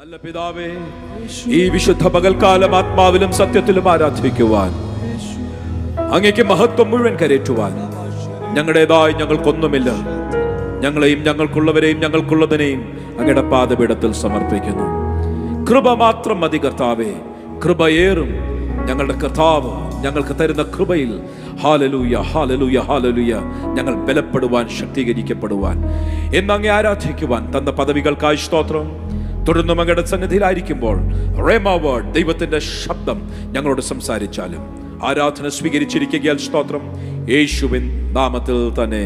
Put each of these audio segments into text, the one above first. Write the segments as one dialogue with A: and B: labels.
A: നല്ല പിതാവേ, ഈ വിശുദ്ധ പകൽക്കാലം ആത്മാവിലും സത്യത്തിലും ആരാധിക്കുവാൻ, അങ്ങേക്ക് മഹത്വം മുഴുവൻ കരേറ്റുവാൻ ഞങ്ങളുടേതായി ഞങ്ങൾക്കൊന്നുമില്ല. ഞങ്ങളെയും ഞങ്ങൾക്കുള്ളവരെയും ഞങ്ങൾക്കുള്ളതിനെയും അങ്ങയുടെ പാദപീഠത്തിൽ സമർപ്പിക്കുന്നു. കൃപ മാത്രം മതി കർത്താവേ. കൃപയേറും ഞങ്ങളുടെ കർത്താവ് ഞങ്ങൾക്ക് തരുന്ന കൃപയിൽ ഹല്ലേലൂയ ഹല്ലേലൂയ ഹല്ലേലൂയ ഞങ്ങൾ ബലപ്പെടുവാൻ, ശക്തീകരിക്കപ്പെടുവാൻ, എന്നങ്ങേ ആരാധിക്കുവാൻ തന്ന പദവികൾക്കായി സ്തോത്രം. തുടർന്നും അങ്ങയുടെ സന്നിധിയിലായിരിക്കുമ്പോൾ റേമാ വേർഡ്, ദൈവത്തിന്റെ ശബ്ദം ഞങ്ങളോട് സംസാരിച്ചാലും ആരാധന സ്വീകരിച്ചിരിക്കുകയാൽ സ്തോത്രം. യേശുവിൻ നാമത്തിൽ തന്നെ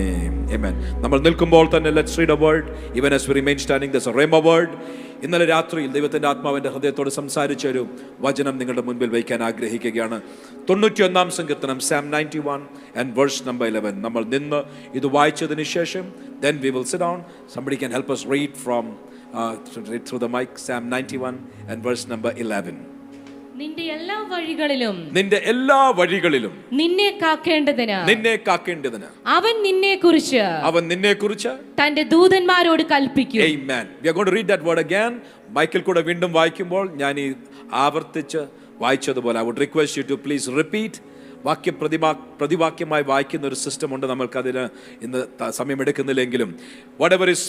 A: ആമേൻ. നമ്മൾ നിൽക്കുമ്പോൾ തന്നെ let's read a word even as we remain standing. This a rhema word. ഇന്നലെ രാത്രിയിൽ ദൈവത്തിന്റെ ആത്മാവിന്റെ ഹൃദയത്തോട് സംസാരിച്ച ഒരു വചനം നിങ്ങളുടെ മുൻപിൽ വയ്ക്കാൻ ആഗ്രഹിക്കുകയാണ്. 91-ാം സങ്കീർത്തനം, Psalm 91 and verse number 11. നമ്മൾ നിന്ന് ഇത് വായിച്ചതിന് ശേഷം then we will sit down. Somebody can help us read from read through the mic. Psalm 91 and verse number 11.
B: നിന്റെ എല്ലാ വഴികളിലും
A: നിന്നെ കാക്കേണ്ടതിന്
B: അവൻ നിന്നെക്കുറിച്ച് തന്റെ ദൂതന്മാരോട് കൽപ്പിക്കും.
A: Amen. We are going to read that word again. Michael കൂടെ വീണ്ടും വായിക്കുമ്പോൾ ഞാൻ ഈ ആവർത്തിച്ച് വായിച്ചതുപോലെ I would request you to please repeat. വാക്യം പ്രതിവാക്യമായി വായിക്കുന്ന ഒരു സിസ്റ്റം ഉണ്ട്. നമ്മൾക്കതിന് ഇന്ന് സമയമെടുക്കുന്നില്ലെങ്കിലും whatever is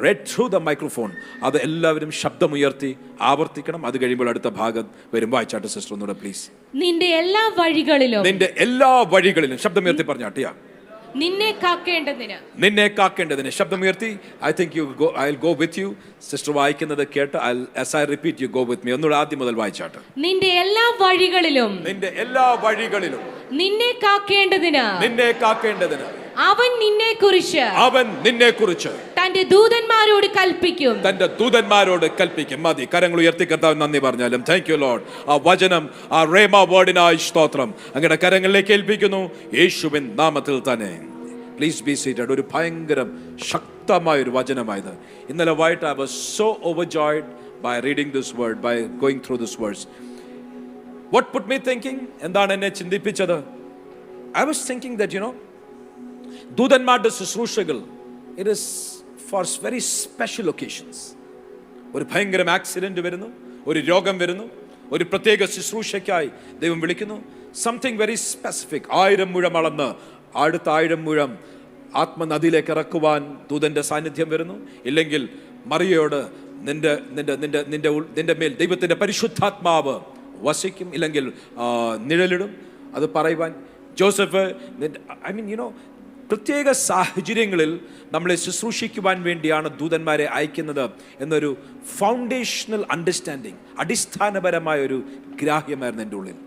A: read through the microphone, അത് എല്ലാവരും ശബ്ദമുയർത്തി ആവർത്തിക്കണം. അത് കഴിയുമ്പോൾ അടുത്ത ഭാഗം വരും. വായിച്ചാട്ട് സിസ്റ്റർ ഒന്നുകൂടെ പ്ലീസ്.
B: നിന്റെ എല്ലാ വഴികളിലും ശബ്ദമുയർത്തി പറഞ്ഞാട്ടിയാ. നിന്നെ കാക്കേണ്ടതിന് ശബ്ദമുയർത്തി. I think you go, I'll go with you. Sister വായിക്കുന്നത് കേട്ട് as I repeat you go with me. ഒന്നുകൂടെ ആദ്യം മുതൽ വായിച്ചാട്ട്. നിന്റെ എല്ലാ വഴികളിലും നിന്നെ കാക്കേണ്ടതിന് അവൻ നിന്നെക്കുറിച്ച് തന്റെ ദൂതന്മാരോട് കൽപ്പിക്കും.
A: മതി. കരങ്ങൾ ഉയർത്തി കർത്താവ് നന്ദി പറഞ്ഞാലും താങ്ക് യു ലോർഡ്. ആ വചനം, ആ റേമാ വേർഡിനായി സ്തോത്രം. അങ്ങയുടെ കരങ്ങളിലേക്ക് ഏൽപ്പിക്കുന്നു യേശുവിൻ നാമത്തിൽ തന്നെ. Please be seated. ഒരു ഭയങ്കര ശക്തമായ ഒരു വചനമായത്. ഇന്നലെ വൈകിട്ട് I was so overjoyed by reading this word, by going through this verse. What put me thinking? എന്താണ് എന്നെ ചിന്തിപ്പിച്ചത്? I was thinking that ദൂതന്മാരുടെ ശുശ്രൂഷകൾ, it is for very special occasions. ഒരു ഭയങ്കര ആക്സിഡന്റ് വരുന്നു, ഒരു രോഗം വരുന്നു, ഒരു പ്രത്യേക ശുശ്രൂഷയ്ക്കായി ദൈവം വിളിക്കുന്നു. Something very specific. 1000 മുഴം അളന്ന് അടുത്ത 1000 മുഴം ആത്മനദിയിലേക്ക് ഇറക്കുവാൻ ദൂതന്റെ സാന്നിധ്യം വരുന്നു. ഇല്ലെങ്കിൽ മറിയയോട് നിന്റെ മേൽ ദൈവത്തിന്റെ പരിശുദ്ധാത്മാവ് വസിക്കും, ഇല്ലെങ്കിൽ നിഴലിടും. അത് പറയുവാൻ ജോസഫ്, പ്രത്യേക സാഹചര്യങ്ങളിൽ നമ്മളെ ശുശ്രൂഷിക്കുവാൻ വേണ്ടിയാണ് ദൂതന്മാരെ അയക്കുന്നത് എന്നൊരു ഫൗണ്ടേഷണൽ അണ്ടർസ്റ്റാൻഡിങ്, അടിസ്ഥാനപരമായ ഒരു ഗ്രാഹ്യമായിരുന്നു എൻ്റെ ഉള്ളിൽ.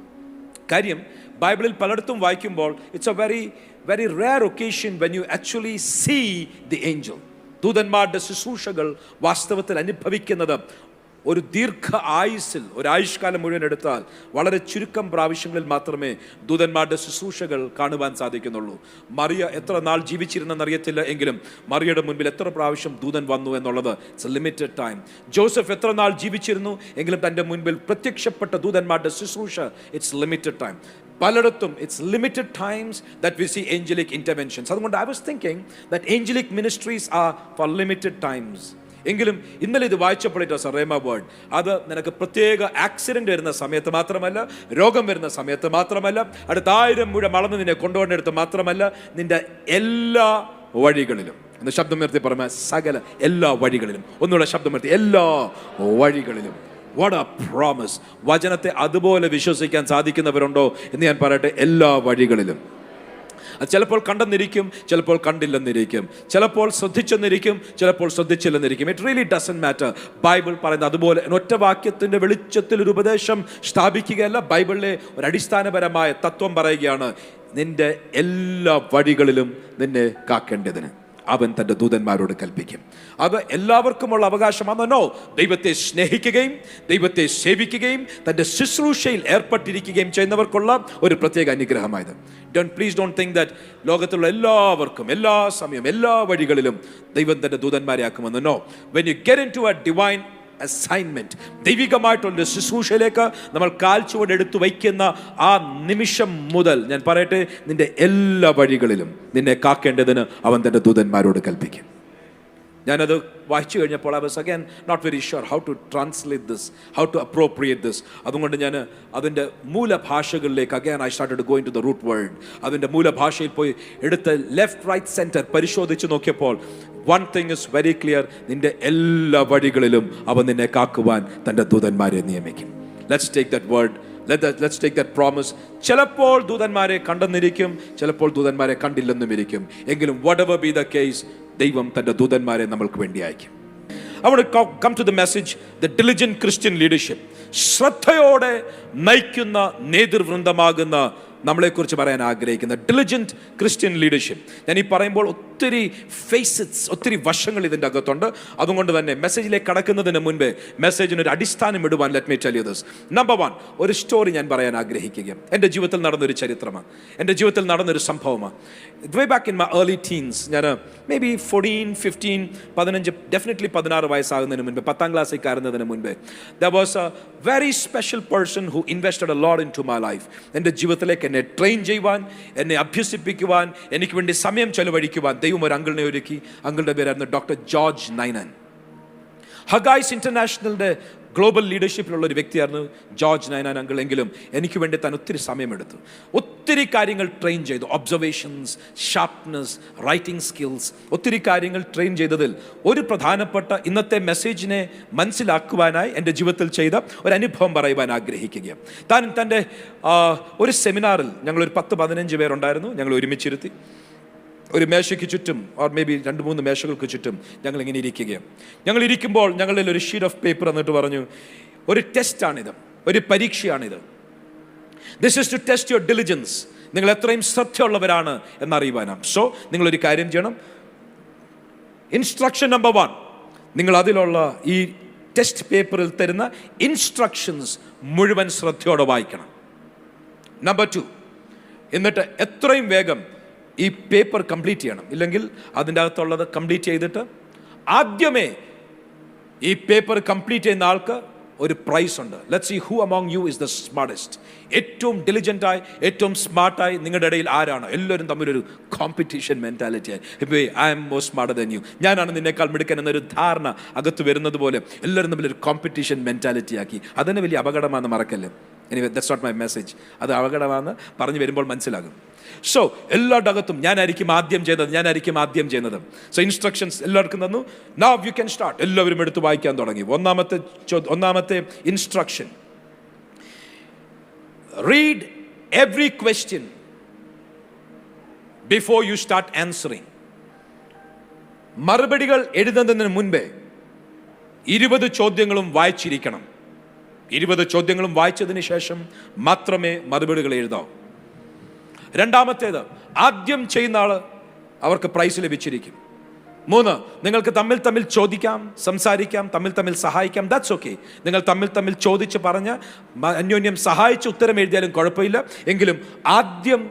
A: കാര്യം ബൈബിളിൽ പലയിടത്തും വായിക്കുമ്പോൾ it's a very very rare occasion when you actually see the angel. ദൂതന്മാരുടെ ശുശ്രൂഷകൾ വാസ്തവത്തിൽ അനുഭവിക്കുന്നത് ഒരു ദീർഘ ആയുസ്സിൽ, ഒരു ആയുഷ്കാലം മുഴുവൻ എടുത്താൽ വളരെ ചുരുക്കം പ്രാവശ്യങ്ങളിൽ മാത്രമേ ദൂതന്മാരുടെ ശുശ്രൂഷകൾ കാണുവാൻ സാധിക്കുന്നുള്ളൂ. മറിയ എത്ര നാൾ ജീവിച്ചിരുന്നെന്നറിയത്തില്ല, എങ്കിലും മറിയയുടെ മുൻപിൽ എത്ര പ്രാവശ്യം ദൂതൻ വന്നു എന്നുള്ളത് it's a limited time. Joseph എത്ര നാൾ ജീവിച്ചിരുന്നു എങ്കിലും തൻ്റെ മുൻപിൽ പ്രത്യക്ഷപ്പെട്ട ദൂതന്മാരുടെ ശുശ്രൂഷ ഇറ്റ്സ് ലിമിറ്റഡ് ടൈം. പലയിടത്തും it's limited times that we see angelic interventions. അതുകൊണ്ട് I was thinking that angelic ministries are for limited times. എങ്കിലും ഇന്നലെ ഇത് വായിച്ചപ്പോൾ it was A rhema word. അത് നിനക്ക് പ്രത്യേക ആക്സിഡന്റ് വരുന്ന സമയത്ത് മാത്രമല്ല, രോഗം വരുന്ന സമയത്ത് മാത്രമല്ല, അടുത്ത 1000 മുഴം അളന്ന് നിന്നെ കൊണ്ടുപോകേണ്ടടുത്ത് മാത്രമല്ല, നിന്റെ എല്ലാ വഴികളിലും. എന്ന് ശബ്ദം ഉയർത്തി പറഞ്ഞ സകല എല്ലാ വഴികളിലും. ഒന്നുകൂടെ ശബ്ദം ഉയർത്തി, എല്ലാ വഴികളിലും. What A promise. വചനത്തെ അതുപോലെ വിശ്വസിക്കാൻ സാധിക്കുന്നവരുണ്ടോ എന്ന് ഞാൻ പറയട്ടെ. എല്ലാ വഴികളിലും. അത് ചിലപ്പോൾ കണ്ടെന്നിരിക്കും, ചിലപ്പോൾ കണ്ടില്ലെന്നിരിക്കും, ചിലപ്പോൾ ശ്രദ്ധിച്ചെന്നിരിക്കും, ചിലപ്പോൾ ശ്രദ്ധിച്ചില്ലെന്നിരിക്കും. It really doesn't matter. Bible പറയുന്നത് അതുപോലെ ഒറ്റ വാക്യത്തിൻ്റെ വെളിച്ചത്തിൽ ഒരു ഉപദേശം സ്ഥാപിക്കുകയല്ല. ബൈബിളിലെ ഒരു അടിസ്ഥാനപരമായ തത്വം പറയുകയാണ്, നിന്റെ എല്ലാ വഴികളിലും നിന്നെ കാക്കേണ്ടതിന് അവൻ തൻ്റെ ദൂതന്മാരോട് കൽപ്പിക്കും. അത് എല്ലാവർക്കുമുള്ള അവകാശമാണെന്നോ? ദൈവത്തെ സ്നേഹിക്കുകയും ദൈവത്തെ സേവിക്കുകയും തൻ്റെ ശുശ്രൂഷയിൽ ഏർപ്പെട്ടിരിക്കുകയും ചെയ്യുന്നവർക്കുള്ള ഒരു പ്രത്യേക അനുഗ്രഹമായത്. പ്ലീസ് ഡോണ്ട് തിങ്ക് ദാറ്റ് ലോകത്തുള്ള എല്ലാവർക്കും എല്ലാ സമയം എല്ലാ വഴികളിലും ദൈവം തൻ്റെ ദൂതന്മാരെ ആക്കുമെന്ന്. No. When you get into a divine assignment, ദൈവികമായിട്ടുള്ള ശുശ്രൂഷയിലേക്ക് നമ്മൾ കാൽച്ചുവട് എടുത്തു വയ്ക്കുന്ന ആ നിമിഷം മുതൽ ഞാൻ പറയട്ടെ, നിന്റെ എല്ലാ വഴികളിലും നിന്നെ കാക്കേണ്ടതിന് അവൻ തൻ്റെ ദൂതന്മാരോട് കൽപ്പിക്കും. ഞാനത് വായിച്ചു കഴിഞ്ഞപ്പോൾ I was again not very sure how to translate this, how to appropriate this. അതുകൊണ്ട് ഞാൻ അതിൻ്റെ മൂലഭാഷകളിലേക്ക് again I started to go into the root word. അതിൻ്റെ മൂലഭാഷയിൽ പോയി എടുത്ത് ലെഫ്റ്റ് റൈറ്റ് സെൻറ്റർ പരിശോധിച്ച് നോക്കിയപ്പോൾ one thing is very clear, നിന്റെ എല്ലാ വഴികളിലും അവൻ നിന്നെ കാക്കുവാൻ തൻ്റെ ദൂതന്മാരെ നിയമിക്കും. Let's take that word. Let's take that promise. ചിലപ്പോൾ ദൂതന്മാരെ കണ്ടെന്നിരിക്കും, ചിലപ്പോൾ ദൂതന്മാരെ കണ്ടില്ലെന്നും ഇരിക്കും. എങ്കിലും whatever be the case, ദൈവം തൻ്റെ ദൂതന്മാരെ നമ്മൾക്ക് വേണ്ടി അയക്കും. I want to come to the message, the diligent Christian leadership. ശ്രദ്ധയോടെ നയിക്കുന്ന നേതൃവൃന്ദമാകുന്ന നമ്മളെക്കുറിച്ച് പറയാൻ ആഗ്രഹിക്കുന്ന ഡിലിജന്റ് ക്രിസ്ത്യൻ ലീഡർഷിപ്പ്. ഞാൻ ഈ പറയുമ്പോൾ ഒത്തിരി ഫേസറ്റ്സ്, ഒത്തിരി വശങ്ങൾ ഇതിൻ്റെ അകത്തുണ്ട്. അതുകൊണ്ട് തന്നെ മെസ്സേജിലേക്ക് കടക്കുന്നതിന് മുൻപേ മെസ്സേജിനൊരു അടിസ്ഥാനം ഇടുവാൻ let me tell you this. Number 1, ഒരു സ്റ്റോറി ഞാൻ പറയാൻ ആഗ്രഹിക്കുകയാണ്. എൻ്റെ ജീവിതത്തിൽ നടന്നൊരു ചരിത്രമാണ്, എൻ്റെ ജീവിതത്തിൽ നടന്നൊരു സംഭവമാണ്. Way back in my early teens, ഞാൻ മേ ബി 14, 15, 15, ഡെഫിനറ്റ്ലി 16 വയസ്സാകുന്നതിന് മുൻപ്, 10ാം ക്ലാസ്സിൽ കയറുന്നതിന് മുൻപേ, there was a very special person who invested a lot into my life. എൻ്റെ ജീവിതത്തിലേക്ക് എന്നെ ട്രെയിൻ ചെയ്യുവാൻ, എന്നെ അഭ്യസിപ്പിക്കുവാൻ, എനിക്ക് വേണ്ടി സമയം ചെലവഴിക്കുവാൻ ദൈവം ഒരു അങ്കിളിനെ ഒരുക്കി. അങ്കിളുടെ പേരായിരുന്നു ഡോക്ടർ ജോർജ് നൈനൻ. ഹഗായ്സ് ഇന്റർനാഷണലിൻ്റെ ഗ്ലോബൽ ലീഡർഷിപ്പിലുള്ള ഒരു വ്യക്തിയായിരുന്നു ജോർജ് നൈനാൻ അങ്കിൾ. എങ്കിലും എനിക്ക് വേണ്ടി താൻ ഒത്തിരി സമയമെടുത്തു, ഒത്തിരി കാര്യങ്ങൾ ട്രെയിൻ ചെയ്തു. ഒബ്സർവേഷൻസ്, ഷാർപ്നെസ്, റൈറ്റിംഗ് സ്കിൽസ്, ഒത്തിരി കാര്യങ്ങൾ ട്രെയിൻ ചെയ്തതിൽ ഒരു പ്രധാനപ്പെട്ട ഇന്നത്തെ മെസ്സേജിനെ മനസ്സിലാക്കുവാനായി എൻ്റെ ജീവിതത്തിൽ ചെയ്ത ഒരു അനുഭവം പറയുവാൻ ആഗ്രഹിക്കുകയാണ്. താൻ തൻ്റെ ഒരു സെമിനാറിൽ ഞങ്ങളൊരു 10-15 പേരുണ്ടായിരുന്നു. ഞങ്ങൾ ഒരുമിച്ചിരുത്തി ഒരു മേശയ്ക്ക് ചുറ്റും, ഓർ മേ ബി 2-3 മേശകൾക്ക് ചുറ്റും ഞങ്ങളിങ്ങനെ ഇരിക്കുകയാണ്. ഞങ്ങൾ ഇരിക്കുമ്പോൾ ഞങ്ങളിൽ ഒരു ഷീറ്റ് ഓഫ് പേപ്പർ എന്നിട്ട് പറഞ്ഞു, ഒരു ടെസ്റ്റാണിത്, ഒരു പരീക്ഷയാണിത്. This is to test your diligence. നിങ്ങൾ എത്രയും ശ്രദ്ധയുള്ളവരാണ് എന്നറിയുവാനാണ്. സോ നിങ്ങളൊരു കാര്യം ചെയ്യണം. ഇൻസ്ട്രക്ഷൻ നമ്പർ 1, നിങ്ങൾ അതിലുള്ള ഈ ടെസ്റ്റ് പേപ്പറിൽ തരുന്ന ഇൻസ്ട്രക്ഷൻസ് മുഴുവൻ ശ്രദ്ധയോടെ വായിക്കണം. നമ്പർ 2, എന്നിട്ട് എത്രയും വേഗം ഈ പേപ്പർ കംപ്ലീറ്റ് ചെയ്യണം. ഇല്ലെങ്കിൽ അതിൻ്റെ അകത്തുള്ളത് കംപ്ലീറ്റ് ചെയ്തിട്ട് ആദ്യമേ ഈ പേപ്പർ കംപ്ലീറ്റ് ചെയ്യുന്ന ആൾക്ക് ഒരു പ്രൈസ് ഉണ്ട്. Let's see who among you is the smartest. ഏറ്റവും ഡിലിജൻ്റായി, ഏറ്റവും സ്മാർട്ടായി നിങ്ങളുടെ ഇടയിൽ ആരാണ്? എല്ലാവരും തമ്മിലൊരു കോമ്പറ്റീഷൻ മെൻറ്റാലിറ്റിയായി, I am more smarter than you, ഞാനാണ് നിന്നേക്കാൾ മിടുക്കൻ എന്നൊരു ധാരണ അകത്ത് വരുന്നത് പോലെ എല്ലാവരും തമ്മിലൊരു കോമ്പറ്റീഷൻ മെൻറ്റാലിറ്റി ആക്കി. അതിന് വലിയ അപകടമാണെന്ന് മറക്കല്ലേ. Anyway that's not my message. അത് അപകടമാണെന്ന് പറഞ്ഞു വരുമ്പോൾ മനസ്സിലാകും. സോ എല്ലാവരുടെ അകത്തും ഞാനായിരിക്കും ആദ്യം ചെയ്യുന്നത്. സോ ഇൻസ്ട്രക്ഷൻസ് എല്ലാവർക്കും തന്നു. Now you can start. എല്ലാവരും എടുത്ത് വായിക്കാൻ തുടങ്ങി. ഒന്നാമത്തെ instruction, read every question before you start answering. മറുപടികൾ എഴുതുന്നതിന് മുൻപേ 20 ചോദ്യങ്ങളും വായിച്ചിരിക്കണം. 20 ചോദ്യങ്ങളും വായിച്ചതിന് ശേഷം മാത്രമേ മറുപടികൾ എഴുതാവൂ. രണ്ടാമത്തേത്, ആദ്യം ചെയ്യുന്ന ആള് അവർക്ക് പ്രൈസ് ലഭിച്ചിരിക്കും. 3, നിങ്ങൾക്ക് തമ്മിൽ ചോദിക്കാം, സംസാരിക്കാം, തമ്മിൽ സഹായിക്കാം. That's okay. നിങ്ങൾ തമ്മിൽ ചോദിച്ച് പറഞ്ഞ് അന്യോന്യം സഹായിച്ച് ഉത്തരം എഴുതിയാലും കുഴപ്പമില്ല. എങ്കിലും ആദ്യം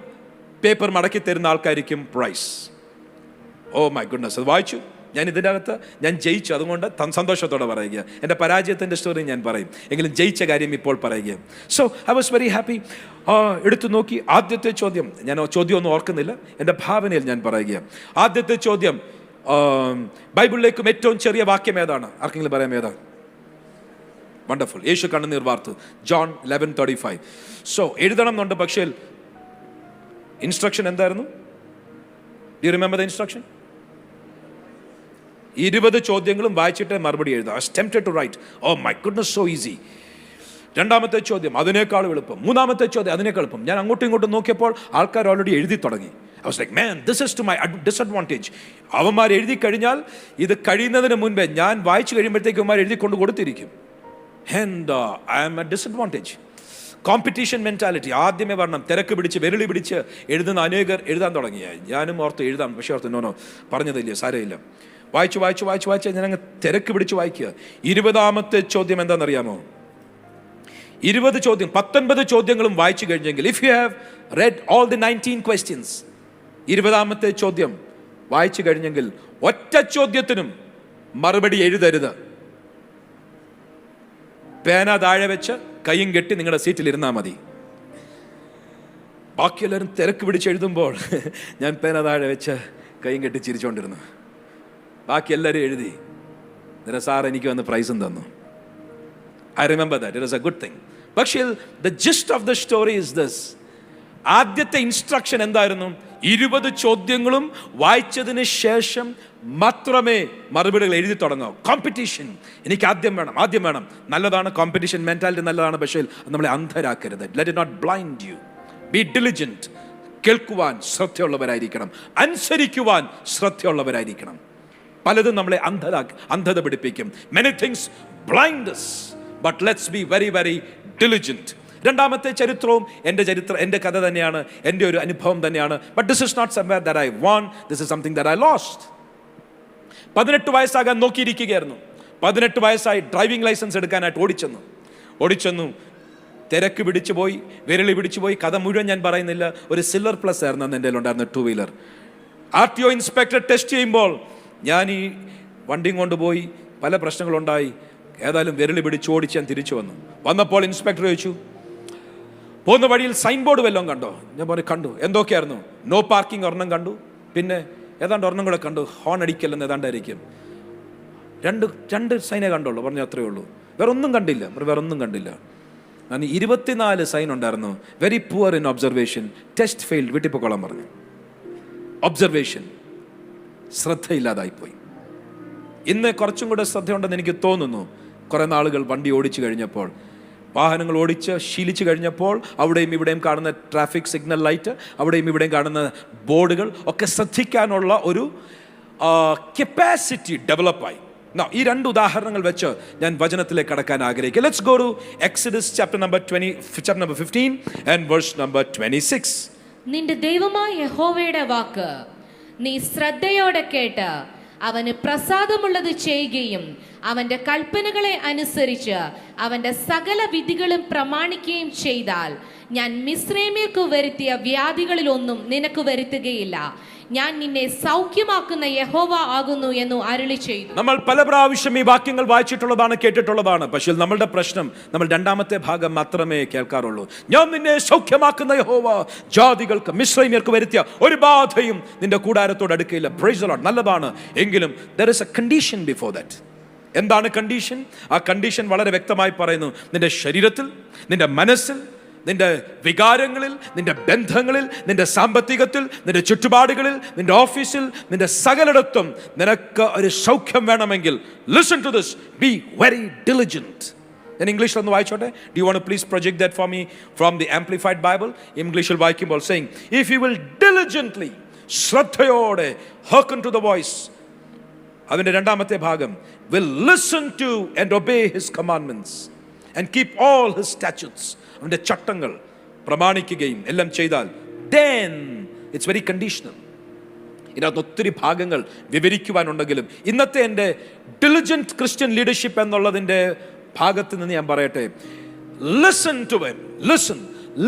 A: പേപ്പർ മടക്കി തരുന്ന ആൾക്കായിരിക്കും പ്രൈസ്. ഓ മൈ ഗുഡ്നസ്, അത് വായിച്ചു. ഞാൻ ഇതിൻ്റെ അകത്ത് ഞാൻ ജയിച്ചു, അതുകൊണ്ട് സന്തോഷത്തോടെ പറയുക. എൻ്റെ പരാജയത്തിൻ്റെ സ്റ്റോറി ഞാൻ പറയും, എങ്കിലും ജയിച്ച കാര്യം ഇപ്പോൾ പറയുക. So I was very happy. എടുത്തു നോക്കി. ആദ്യത്തെ ചോദ്യം, ഞാൻ ചോദ്യമൊന്നും ഓർക്കുന്നില്ല, എൻ്റെ ഭാവനയിൽ ഞാൻ പറയുക. ആദ്യത്തെ ചോദ്യം, ബൈബിളിലേക്കും ഏറ്റവും ചെറിയ വാക്യം ഏതാണ്? ആർക്കെങ്കിലും പറയാം ഏതാണ്? വണ്ടർഫുൾ. യേശു കണ്ണുനീർ വാർത്തു, ജോൺ 11:35. സോ എഴുതണം എന്നുണ്ട്, പക്ഷേ ഇൻസ്ട്രക്ഷൻ എന്തായിരുന്നു? Do you remember the instruction? 20 ചോദ്യങ്ങളും വായിച്ചിട്ട് മറുപടി എഴുതാം. I was tempted to write. Oh my goodness, so easy. രണ്ടാമത്തെ ചോദ്യം അതിനേക്കാൾ എളുപ്പം. മൂന്നാമത്തെ ചോദ്യം അതിനേക്കാൾ എളുപ്പം. ഞാൻ അങ്ങോട്ടും ഇങ്ങോട്ടും നോക്കിയപ്പോൾ ആൾക്കാർ ഓൾറെഡി എഴുതി തുടങ്ങി. I was like, man, this is to my disadvantage. അവന്മാർ എഴുതി കഴിഞ്ഞാൽ ഇത് കഴിയുന്നതിന് മുൻപേ ഞാൻ വായിച്ചു കഴിയുമ്പോഴത്തേക്ക് അവന്മാർ എഴുതി കൊണ്ട് കൊടുത്തിരിക്കും. And I am at disadvantage. Competition mentality ആദ്യമേ വരണം. തിരക്ക് പിടിച്ച് വിരളി പിടിച്ച് എഴുതുന്ന അനേകർ എഴുതാൻ തുടങ്ങിയായി. ഞാനും ഓർത്ത് എഴുതാം, പക്ഷേ ഓർത്ത് നോനോ പറഞ്ഞതില്ല, സാരമില്ല. വായിച്ചു ഞാനങ്ങ് തിരക്ക് പിടിച്ച് വായിക്കുക. 20ാമത്തെ ചോദ്യം എന്താണെന്നറിയാമോ? 19 ചോദ്യങ്ങളും വായിച്ചു കഴിഞ്ഞെങ്കിൽ, if you have read all the 19 questions, 20ാമത്തെ ചോദ്യം വായിച്ചു കഴിഞ്ഞെങ്കിൽ ഒറ്റ ചോദ്യത്തിനും മറുപടി എഴുതരുത്. പേന താഴെ വെച്ച് കൈയും കെട്ടി നിങ്ങളുടെ സീറ്റിൽ ഇരുന്നാൽ മതി. ബാക്കിയെല്ലാവരും തിരക്ക് പിടിച്ച് എഴുതുമ്പോൾ ഞാൻ പേന താഴെ വെച്ച് കൈയും കെട്ടി ചിരിച്ചുകൊണ്ടിരുന്നു. ബാക്കി എല്ലാവരും എഴുതി. എന്നിട്ട് സാർ എനിക്ക് വന്ന് പ്രൈസും തന്നു. I remember that. It was a good thing. പക്ഷേ the gist of the story is this. ആദ്യത്തെ ഇൻസ്ട്രക്ഷൻ എന്തായിരുന്നു? 20 ചോദ്യങ്ങളും വായിച്ചതിന് ശേഷം മാത്രമേ മറുപടികൾ എഴുതി തുടങ്ങാവൂ. കോമ്പറ്റീഷൻ, എനിക്ക് ആദ്യം വേണം. നല്ലതാണ് കോമ്പറ്റീഷൻ മെന്റാലിറ്റി, നല്ലതാണ്. പക്ഷേ നമ്മളെ അന്ധരാക്കരുത്. Let it not blind you. Be diligent. കേൾക്കുവാൻ ശ്രദ്ധയുള്ളവരായിരിക്കണം, അനുസരിക്കുവാൻ ശ്രദ്ധയുള്ളവരായിരിക്കണം. പലതും നമ്മളെ അന്ധത പിടിപ്പിക്കും. Many things blind us, but let's be very, very diligent. രണ്ടാമത്തെ ചരിത്രവും എൻ്റെ കഥ തന്നെയാണ്, എൻ്റെ ഒരു അനുഭവം തന്നെയാണ്. But this is not somewhere that I won, this is something that I lost. 18 വയസ്സാകാൻ നോക്കിയിരിക്കുകയായിരുന്നു. 18 വയസ്സായി ഡ്രൈവിംഗ് ലൈസൻസ് എടുക്കാനായിട്ട് ഓടിച്ചെന്നു. തിരക്ക് പിടിച്ചു പോയി, വിരളി പിടിച്ചു പോയി. കഥ മുഴുവൻ ഞാൻ പറയുന്നില്ല. ഒരു സിൽവർ പ്ലസ് ആയിരുന്നു അന്ന് എൻ്റെ ഉണ്ടായിരുന്ന 2 വീലർ. RTO ഇൻസ്പെക്ടർ ടെസ്റ്റ് ചെയ്യുമ്പോൾ ഞാൻ ഈ വണ്ടിയും കൊണ്ടുപോയി. പല പ്രശ്നങ്ങളുണ്ടായി. ഏതായാലും വിരളി പിടിച്ച് ഓടിച്ച് ഞാൻ തിരിച്ചു വന്നപ്പോൾ ഇൻസ്പെക്ടർ ചോദിച്ചു, പോകുന്ന വഴിയിൽ സൈൻ ബോർഡ് വല്ലതും കണ്ടോ? ഞാൻ പറഞ്ഞു കണ്ടു. എന്തൊക്കെയായിരുന്നു? നോ പാർക്കിംഗ് ഒരെണ്ണം കണ്ടു, പിന്നെ ഏതാണ്ട് ഒരെണ്ണം കൂടെ കണ്ടു, ഹോൺ അടിക്കല്ലെന്ന് ഏതാണ്ടായിരിക്കും. രണ്ട് സൈനേ കണ്ടുള്ളൂ. പറഞ്ഞു അത്രയേ ഉള്ളൂ, വേറെ ഒന്നും കണ്ടില്ല. ഞാൻ 24 സൈൻ ഉണ്ടായിരുന്നു. Very poor in observation, test failed, വീട്ടിൽ പോയിക്കോളാൻ പറഞ്ഞു. ഒബ്സർവേഷൻ, ശ്രദ്ധയില്ലാതായിപ്പോയി. ഇന്ന് കുറച്ചും കൂടെ ശ്രദ്ധയുണ്ടെന്ന് എനിക്ക് തോന്നുന്നു. കുറേ നാളുകൾ വണ്ടി ഓടിച്ചു കഴിഞ്ഞപ്പോൾ, വാഹനങ്ങൾ ഓടിച്ച് ശീലിച്ചു കഴിഞ്ഞപ്പോൾ, അവിടെയും ഇവിടെയും കാണുന്ന ട്രാഫിക് സിഗ്നൽ ലൈറ്റ്, അവിടെയും ഇവിടെയും കാണുന്ന ബോർഡുകൾ ഒക്കെ ശ്രദ്ധിക്കാനുള്ള ഒരു കപ്പാസിറ്റി ഡെവലപ്പായി. ഈ 2 ഉദാഹരണങ്ങൾ വെച്ച് ഞാൻ വചനത്തിലേക്ക് കടക്കാൻ ആഗ്രഹിക്കുക. Let's go to Exodus chapter number 15 and verse number 26.
B: നിന്റെ ദൈവമായ യഹോവയുടെ വാക്ക് നീ ശ്രദ്ധയോടെ കേട്ട് അവന് പ്രസാദമുള്ളത് ചെയ്യുകയും അവന്റെ കൽപ്പനകളെ അനുസരിച്ച് അവന്റെ സകല വിധികളും പ്രമാണിക്കുകയും ചെയ്താൽ ഞാൻ മിസ്രൈമ്യർക്ക് വരുത്തിയ വ്യാധികളിലൊന്നും നിനക്ക് വരുത്തുകയില്ല. ഞാൻ നിന്നെ സൗഖ്യമാക്കുന്ന യഹോവ ആകുന്നു എന്ന് അരുളി ചെയ്തു.
A: നമ്മൾ പല പ്രാവശ്യം ഈ വാക്യങ്ങൾ വായിച്ചിട്ടുള്ളതാണ്, കേട്ടിട്ടുള്ളതാണ്. പക്ഷേ നമ്മളുടെ പ്രശ്നം, നമ്മൾ രണ്ടാമത്തെ ഭാഗം മാത്രമേ കേൾക്കാറുള്ളൂ. ഞാൻ നിന്നെ സൗഖ്യമാക്കുന്ന യഹോവ, ജാതികൾക്ക് മിസ്രൈമ്യർക്ക് വരുത്തിയ ഒരു ബാധയും നിന്റെ കൂടാരത്തോട് അടുക്കയില്ല. Praise the Lord. നല്ലതാണ്. എങ്കിലും there is a condition before that. എന്താണ് കണ്ടീഷൻ? ആ കണ്ടീഷൻ വളരെ വ്യക്തമായി പറയുന്നു. നിന്റെ ശരീരത്തിൽ, നിന്റെ മനസ്സിൽ, നിന്റെ വികാരങ്ങളിൽ, നിന്റെ ബന്ധങ്ങളിൽ, നിന്റെ സാമ്പത്തികത്തിൽ, നിന്റെ ചുറ്റുപാടുകളിൽ, നിന്റെ ഓഫീസിൽ, നിന്റെ സകലയിടത്തും നിനക്ക് ഒരു സൗഖ്യം വേണമെങ്കിൽ, listen to this, be very diligent. ഞാൻ ഇംഗ്ലീഷിൽ ഒന്ന് വായിച്ചോട്ടെ. Do you want to please project that for me from the amplified Bible? ഇംഗ്ലീഷിൽ വായിക്കുമ്പോൾ saying, if you will diligently, ശ്രദ്ധയോടെ, hearken to the voice. അതിന്റെ രണ്ടാമത്തെ ഭാഗം, will listen to and obey his commandments and keep all his statutes. അവന്റെ ചട്ടങ്ങൾ പ്രമാണിക്കുകയും എല്ലാം ചെയ്താൽ, then it's very conditional. ഇതിനകത്ത് ഒത്തിരി ഭാഗങ്ങൾ വിവരിക്കുവാനുണ്ടെങ്കിലും ഇന്നത്തെ എൻ്റെ ഡിലിജന്റ് ക്രിസ്ത്യൻ ലീഡർഷിപ്പ് എന്നുള്ളതിൻ്റെ ഭാഗത്ത് നിന്ന് ഞാൻ പറയട്ടെ, ലിസൺ ടു him.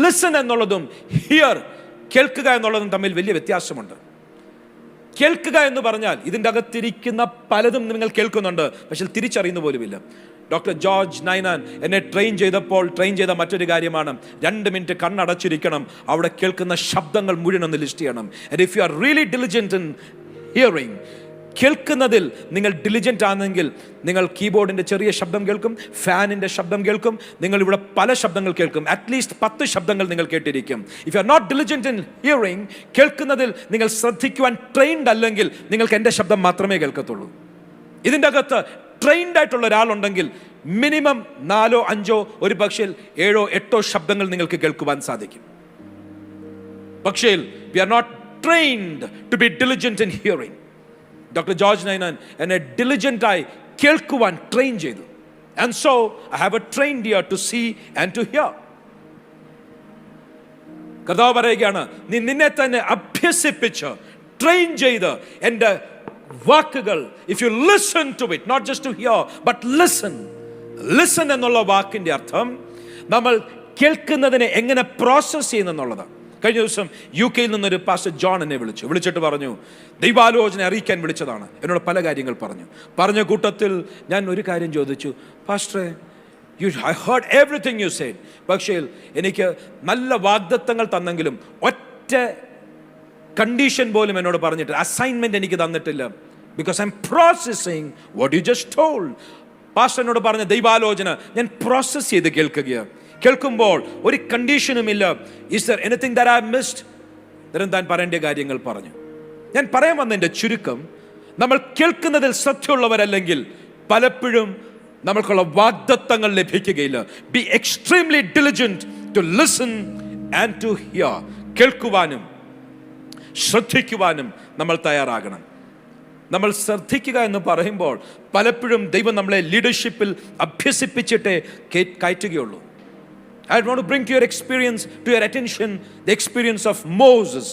A: ലിസൺ എന്നുള്ളതും ഹിയർ, കേൾക്കുക എന്നുള്ളതും തമ്മിൽ വലിയ വ്യത്യാസമുണ്ട്. കേൾക്കുക എന്ന് പറഞ്ഞാൽ ഇതിൻ്റെ അകത്തിരിക്കുന്ന പലതും നിങ്ങൾ കേൾക്കുന്നുണ്ട്, പക്ഷെ തിരിച്ചറിയുന്ന പോലുമില്ല. ഡോക്ടർ ജോർജ് നൈനാൻ എന്നെ ട്രെയിൻ ചെയ്ത മറ്റൊരു കാര്യമാണ്, 2 മിനിറ്റ് കണ്ണടച്ചിരിക്കണം, അവിടെ കേൾക്കുന്ന ശബ്ദങ്ങൾ മുഴുവൻ ഒന്ന് ലിസ്റ്റ് ചെയ്യണം. And if you are really diligent in hearing, കേൾക്കുന്നതിൽ നിങ്ങൾ ഡിലിജന്റ് ആണെങ്കിൽ നിങ്ങൾ കീബോർഡിൻ്റെ ചെറിയ ശബ്ദം കേൾക്കും, ഫാനിൻ്റെ ശബ്ദം കേൾക്കും, നിങ്ങൾ ഇവിടെ പല ശബ്ദങ്ങൾ കേൾക്കും, അറ്റ്ലീസ്റ്റ് 10 ശബ്ദങ്ങൾ നിങ്ങൾ കേട്ടിരിക്കും. If you are not diligent in hearing, കേൾക്കുന്നതിൽ നിങ്ങൾ ശ്രദ്ധിക്കുവാൻ ട്രെയിൻഡ് അല്ലെങ്കിൽ നിങ്ങൾക്ക് എൻ്റെ ശബ്ദം മാത്രമേ കേൾക്കത്തുള്ളൂ. ഇതിൻ്റെ അകത്ത് ട്രെയിൻഡ് ആയിട്ടുള്ള ഒരാളുണ്ടെങ്കിൽ മിനിമം 4, 5, ഒരു പക്ഷേ 7, 8 ശബ്ദങ്ങൾ നിങ്ങൾക്ക് കേൾക്കുവാൻ സാധിക്കും. പക്ഷേ we are not trained to be diligent in hearing. Doctor George Ninan എന്നെ ഡിലിജന്റായി കേൾക്കുവാൻ ട്രെയിൻ ചെയ്തു. And so I have a trained ear to see and to hear. കർത്താവ് പറയുകയാണ്, നീ നിന്നെ തന്നെ അഭ്യസിപ്പിച്ച് ട്രെയിൻ ചെയ്ത് എൻ്റെ വാക്കുകൾ, if you listen to it, not just to hear but listen എന്നുള്ള വാക്കിൻ്റെ അർത്ഥം നമ്മൾ കേൾക്കുന്നതിനെ എങ്ങനെ പ്രോസസ് ചെയ്യുന്നെന്നുള്ളതാണ്. കഴിഞ്ഞ ദിവസം UK നിന്നൊരു പാസ്റ്റർ ജോൺ എന്നെ വിളിച്ചിട്ട് പറഞ്ഞു, ദൈവാലോചന അറിയിക്കാൻ വിളിച്ചതാണ്. എന്നോട് പല കാര്യങ്ങൾ പറഞ്ഞ കൂട്ടത്തിൽ ഞാൻ ഒരു കാര്യം ചോദിച്ചു, പാസ്റ്ററെ, I heard everything you said. പക്ഷേ എനിക്ക് നല്ല വാഗ്ദത്തങ്ങൾ തന്നെങ്കിലും ഒറ്റ കണ്ടീഷൻ പോലും എന്നോട് പറഞ്ഞിട്ട്, അസൈൻമെന്റ് എനിക്ക് തന്നിട്ടില്ല. because I'm processing what you just told. പാസ്റ്ററിനോട് പറഞ്ഞ ദൈവാലോചന ഞാൻ പ്രോസസ് ചെയ്ത് കേൾക്കുകയാണ്. കേൾക്കുമ്പോൾ ഒരു കണ്ടീഷനുമില്ല. Is there anything that I missed? താൻ പറയേണ്ട കാര്യങ്ങൾ പറഞ്ഞു. ഞാൻ പറയാൻ വന്നതിൻ്റെ ചുരുക്കം, നമ്മൾ കേൾക്കുന്നതിൽ ശ്രദ്ധയുള്ളവരല്ലെങ്കിൽ പലപ്പോഴും നമ്മൾക്കുള്ള വാഗ്ദത്തങ്ങൾ ലഭിക്കുകയില്ല. Be extremely diligent to listen and to hear. കേൾക്കുവാനും ശ്രദ്ധിക്കുവാനും നമ്മൾ തയ്യാറാകണം. നമ്മൾ ശ്രദ്ധിക്കുക എന്ന് പറയുമ്പോൾ പലപ്പോഴും ദൈവം നമ്മളെ ലീഡർഷിപ്പിൽ അഭ്യസിപ്പിച്ചിട്ടേ കയറ്റുകയുള്ളൂ. I want to bring to your experience, to your attention, the experience of Moses.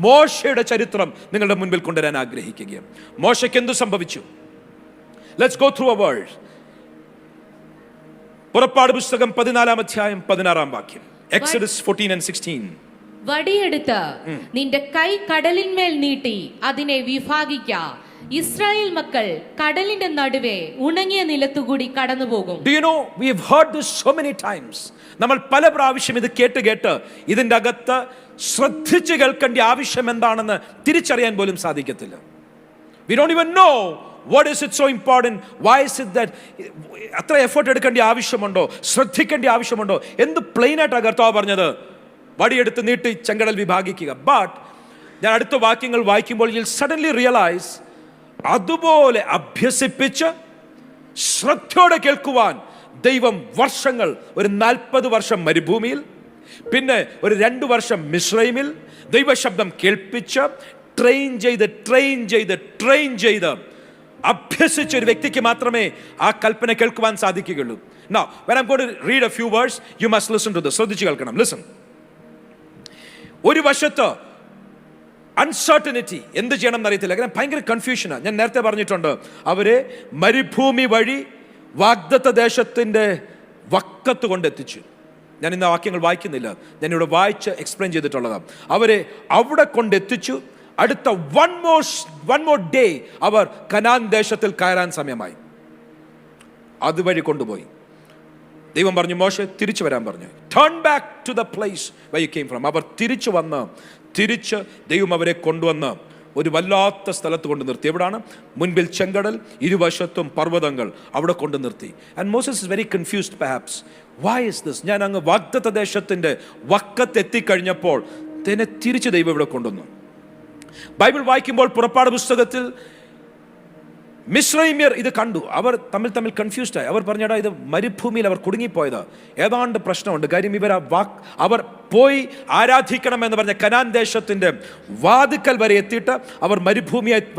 A: മോശയുടെ ചരിത്രം നിങ്ങളുടെ മുൻപിൽ കൊണ്ടുവരാൻ ആഗ്രഹിക്കുകയാണ്. മോശയ്ക്ക് എന്തു സംഭവിച്ചു? Let's go through a word. പുറപ്പാട് പുസ്തകം 14 അധ്യായം 16 വാക്യം. Exodus 14 and 16.
B: വടിയെടുത്ത് നിന്റെ കൈ കടലിന്മേൽ നീട്ടി അതിനെ വിഭാഗിക്ക. ഇസ്രായേൽ മക്കൾ കടലിന്റെ നടുവേ ഉണങ്ങിയ നിലത്തുകൂടി കടന്നുപോകും.
A: Do you know, we have heard this so many times. നമ്മൾ പല പ്രാവശ്യം ഇത് കേട്ട് ഇതിൻ്റെ അകത്ത് ശ്രദ്ധിച്ച് കേൾക്കേണ്ട ആവശ്യം എന്താണെന്ന് തിരിച്ചറിയാൻ പോലും സാധിക്കത്തില്ല. We don't even know what is it so important, why is it that അത്ര എഫേർട്ട് എടുക്കേണ്ട ആവശ്യമുണ്ടോ, ശ്രദ്ധിക്കേണ്ട ആവശ്യമുണ്ടോ? എന്ത് പ്ലെയിനായിട്ടാണ് കർത്താവ് പറഞ്ഞത്? വടിയെടുത്ത് നീട്ടി ചെങ്കടൽ വിഭാഗിക്കുക. ബട്ട് ഞാൻ അടുത്ത വാക്യങ്ങൾ വായിക്കുമ്പോൾ you'll suddenly realize, അതുപോലെ അഭ്യസിപ്പിച്ച് ശ്രദ്ധയോടെ കേൾക്കുവാൻ ദൈവം വർഷങ്ങൾ, ഒരു 40 വർഷം മരുഭൂമിയിൽ, പിന്നെ ഒരു 2 വർഷം മിസ്രൈമിൽ ദൈവശബ്ദം കേൾപ്പിച്ച് ട്രെയിൻ ചെയ്ത് അഭ്യസിച്ച ഒരു വ്യക്തിക്ക് മാത്രമേ ആ കൽപ്പന കേൾക്കുവാൻ സാധിക്കുകയുള്ളൂ. Now, when I'm going to read a few words, you must listen to this. ശ്രദ്ധിച്ച് കേൾക്കണം. Listen. ഒരു വശത്ത് അൺസർട്ടനിറ്റി, എന്ത് ചെയ്യണം എന്നറിയത്തില്ല, അങ്ങനെ ഭയങ്കര കൺഫ്യൂഷനാണ്. ഞാൻ നേരത്തെ പറഞ്ഞിട്ടുണ്ട്, അവരെ മരുഭൂമി വഴി വാഗ്ദത്ത ദേശത്തിൻ്റെ വക്കത്ത് കൊണ്ടെത്തിച്ചു. ഞാൻ ഇന്ന് വാക്യങ്ങൾ വായിക്കുന്നില്ല, ഞാനിവിടെ വായിച്ച് എക്സ്പ്ലെയിൻ ചെയ്തിട്ടുള്ളതാണ്. അവരെ അവിടെ കൊണ്ടെത്തിച്ചു. അടുത്ത one more day അവർ കനാൻ ദേശത്തിൽ കയറാൻ സമയമായി. അതുവഴി കൊണ്ടുപോയി. ദൈവം പറഞ്ഞു, മോശെ തിരിച്ചു വരാൻ പറഞ്ഞു. Turn back to the place where you came from. അവർ തിരിച്ച് ദൈവം അവരെ കൊണ്ടുവന്ന് ഒരു വല്ലാത്ത സ്ഥലത്ത് കൊണ്ട് നിർത്തി. എവിടാണ്? മുൻപിൽ ചെങ്കടൽ, ഇരുവശത്തും പർവ്വതങ്ങൾ, അവിടെ കൊണ്ട് നിർത്തി. And Moses is very confused perhaps. Why is this? ഞാൻ അങ്ങ് വാഗ്ദത്ത ദേശത്തിൻ്റെ വക്കത്ത് എത്തിക്കഴിഞ്ഞപ്പോൾ തന്നെ തിരിച്ച് ദൈവം ഇവിടെ കൊണ്ടുവന്നു. ബൈബിൾ വായിക്കുമ്പോൾ പുറപ്പാട് പുസ്തകത്തിൽ മിസ്രൈമ്യർ ഇത് കണ്ടു. അവർ തമ്മിൽ കൺഫ്യൂസ്ഡായി. അവർ പറഞ്ഞടാ, ഇത് മരുഭൂമിയിൽ അവർ കുടുങ്ങിപ്പോയത്, ഏതാണ്ട് പ്രശ്നമുണ്ട്. കാര്യം അവർ പോയി ആരാധിക്കണമെന്ന് പറഞ്ഞ കനാൻ ദേശത്തിൻ്റെ വാതിക്കൽ വരെ എത്തിയിട്ട് അവർ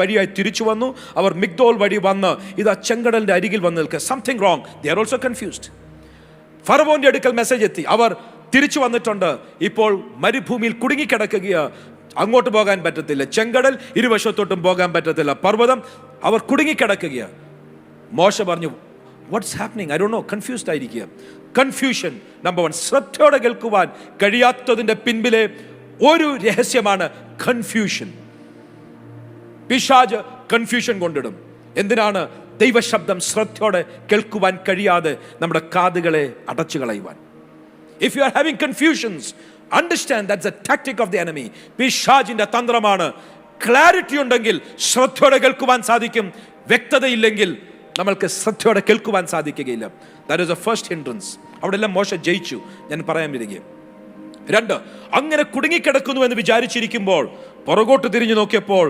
A: വഴിയായി തിരിച്ചു വന്നു. അവർ മിഗ്ദോൽ വഴി വന്ന് ഇത് ചെങ്കടലിൻ്റെ അരികിൽ വന്ന് നിൽക്കുക. Something wrong. They are also confused. ഫറവോന്റെ അടുക്കൽ മെസ്സേജ് എത്തി, അവർ തിരിച്ചു വന്നിട്ടുണ്ട്, ഇപ്പോൾ മരുഭൂമിയിൽ കുടുങ്ങിക്കിടക്കുകയാണ്, അങ്ങോട്ട് പോകാൻ പറ്റത്തില്ല, ചെങ്കടൽ ഇരുവശത്തോട്ടും പോകാൻ പറ്റത്തില്ല, പർവ്വതം, അവർ കുടുങ്ങിക്കിടക്കുകയാണ്. മോശ പറഞ്ഞു, what's happening? I don't know. Confused ആയിരിക്കുക. Confusion number 1. ശ്രദ്ധയോടെ കേൾക്കുവാൻ കഴിയാത്തതിൻ്റെ പിൻപിലെ ഒരു രഹസ്യമാണ് കൺഫ്യൂഷൻ. പിശാച് കൺഫ്യൂഷൻ കൊണ്ടിടും. എന്തിനാണ്? ദൈവശബ്ദം ശ്രദ്ധയോടെ കേൾക്കുവാൻ കഴിയാതെ നമ്മുടെ കാതുകളെ അടച്ചു കളയുവാൻ. If you are having confusions, understand that's a tactic of the enemy. പിശാചിന്റെ തന്ത്രമാണ്. ക്ലാരിറ്റി ഉണ്ടെങ്കിൽ ശ്രദ്ധയോടെ കേൾക്കുവാൻ സാധിക്കും. വ്യക്തതയില്ലെങ്കിൽ നമ്മൾക്ക് ശ്രദ്ധയോടെ കേൾക്കുവാൻ സാധിക്കുകയില്ല. That is the first hindrance. അവിടെ എല്ലാം മോശ ജയിച്ചു. ഞാൻ പറയാൻ വരികയും. 2, അങ്ങനെ കുടുങ്ങിക്കിടക്കുന്നു എന്ന് വിചാരിച്ചിരിക്കുമ്പോൾ പുറകോട്ട് തിരിഞ്ഞു നോക്കിയപ്പോൾ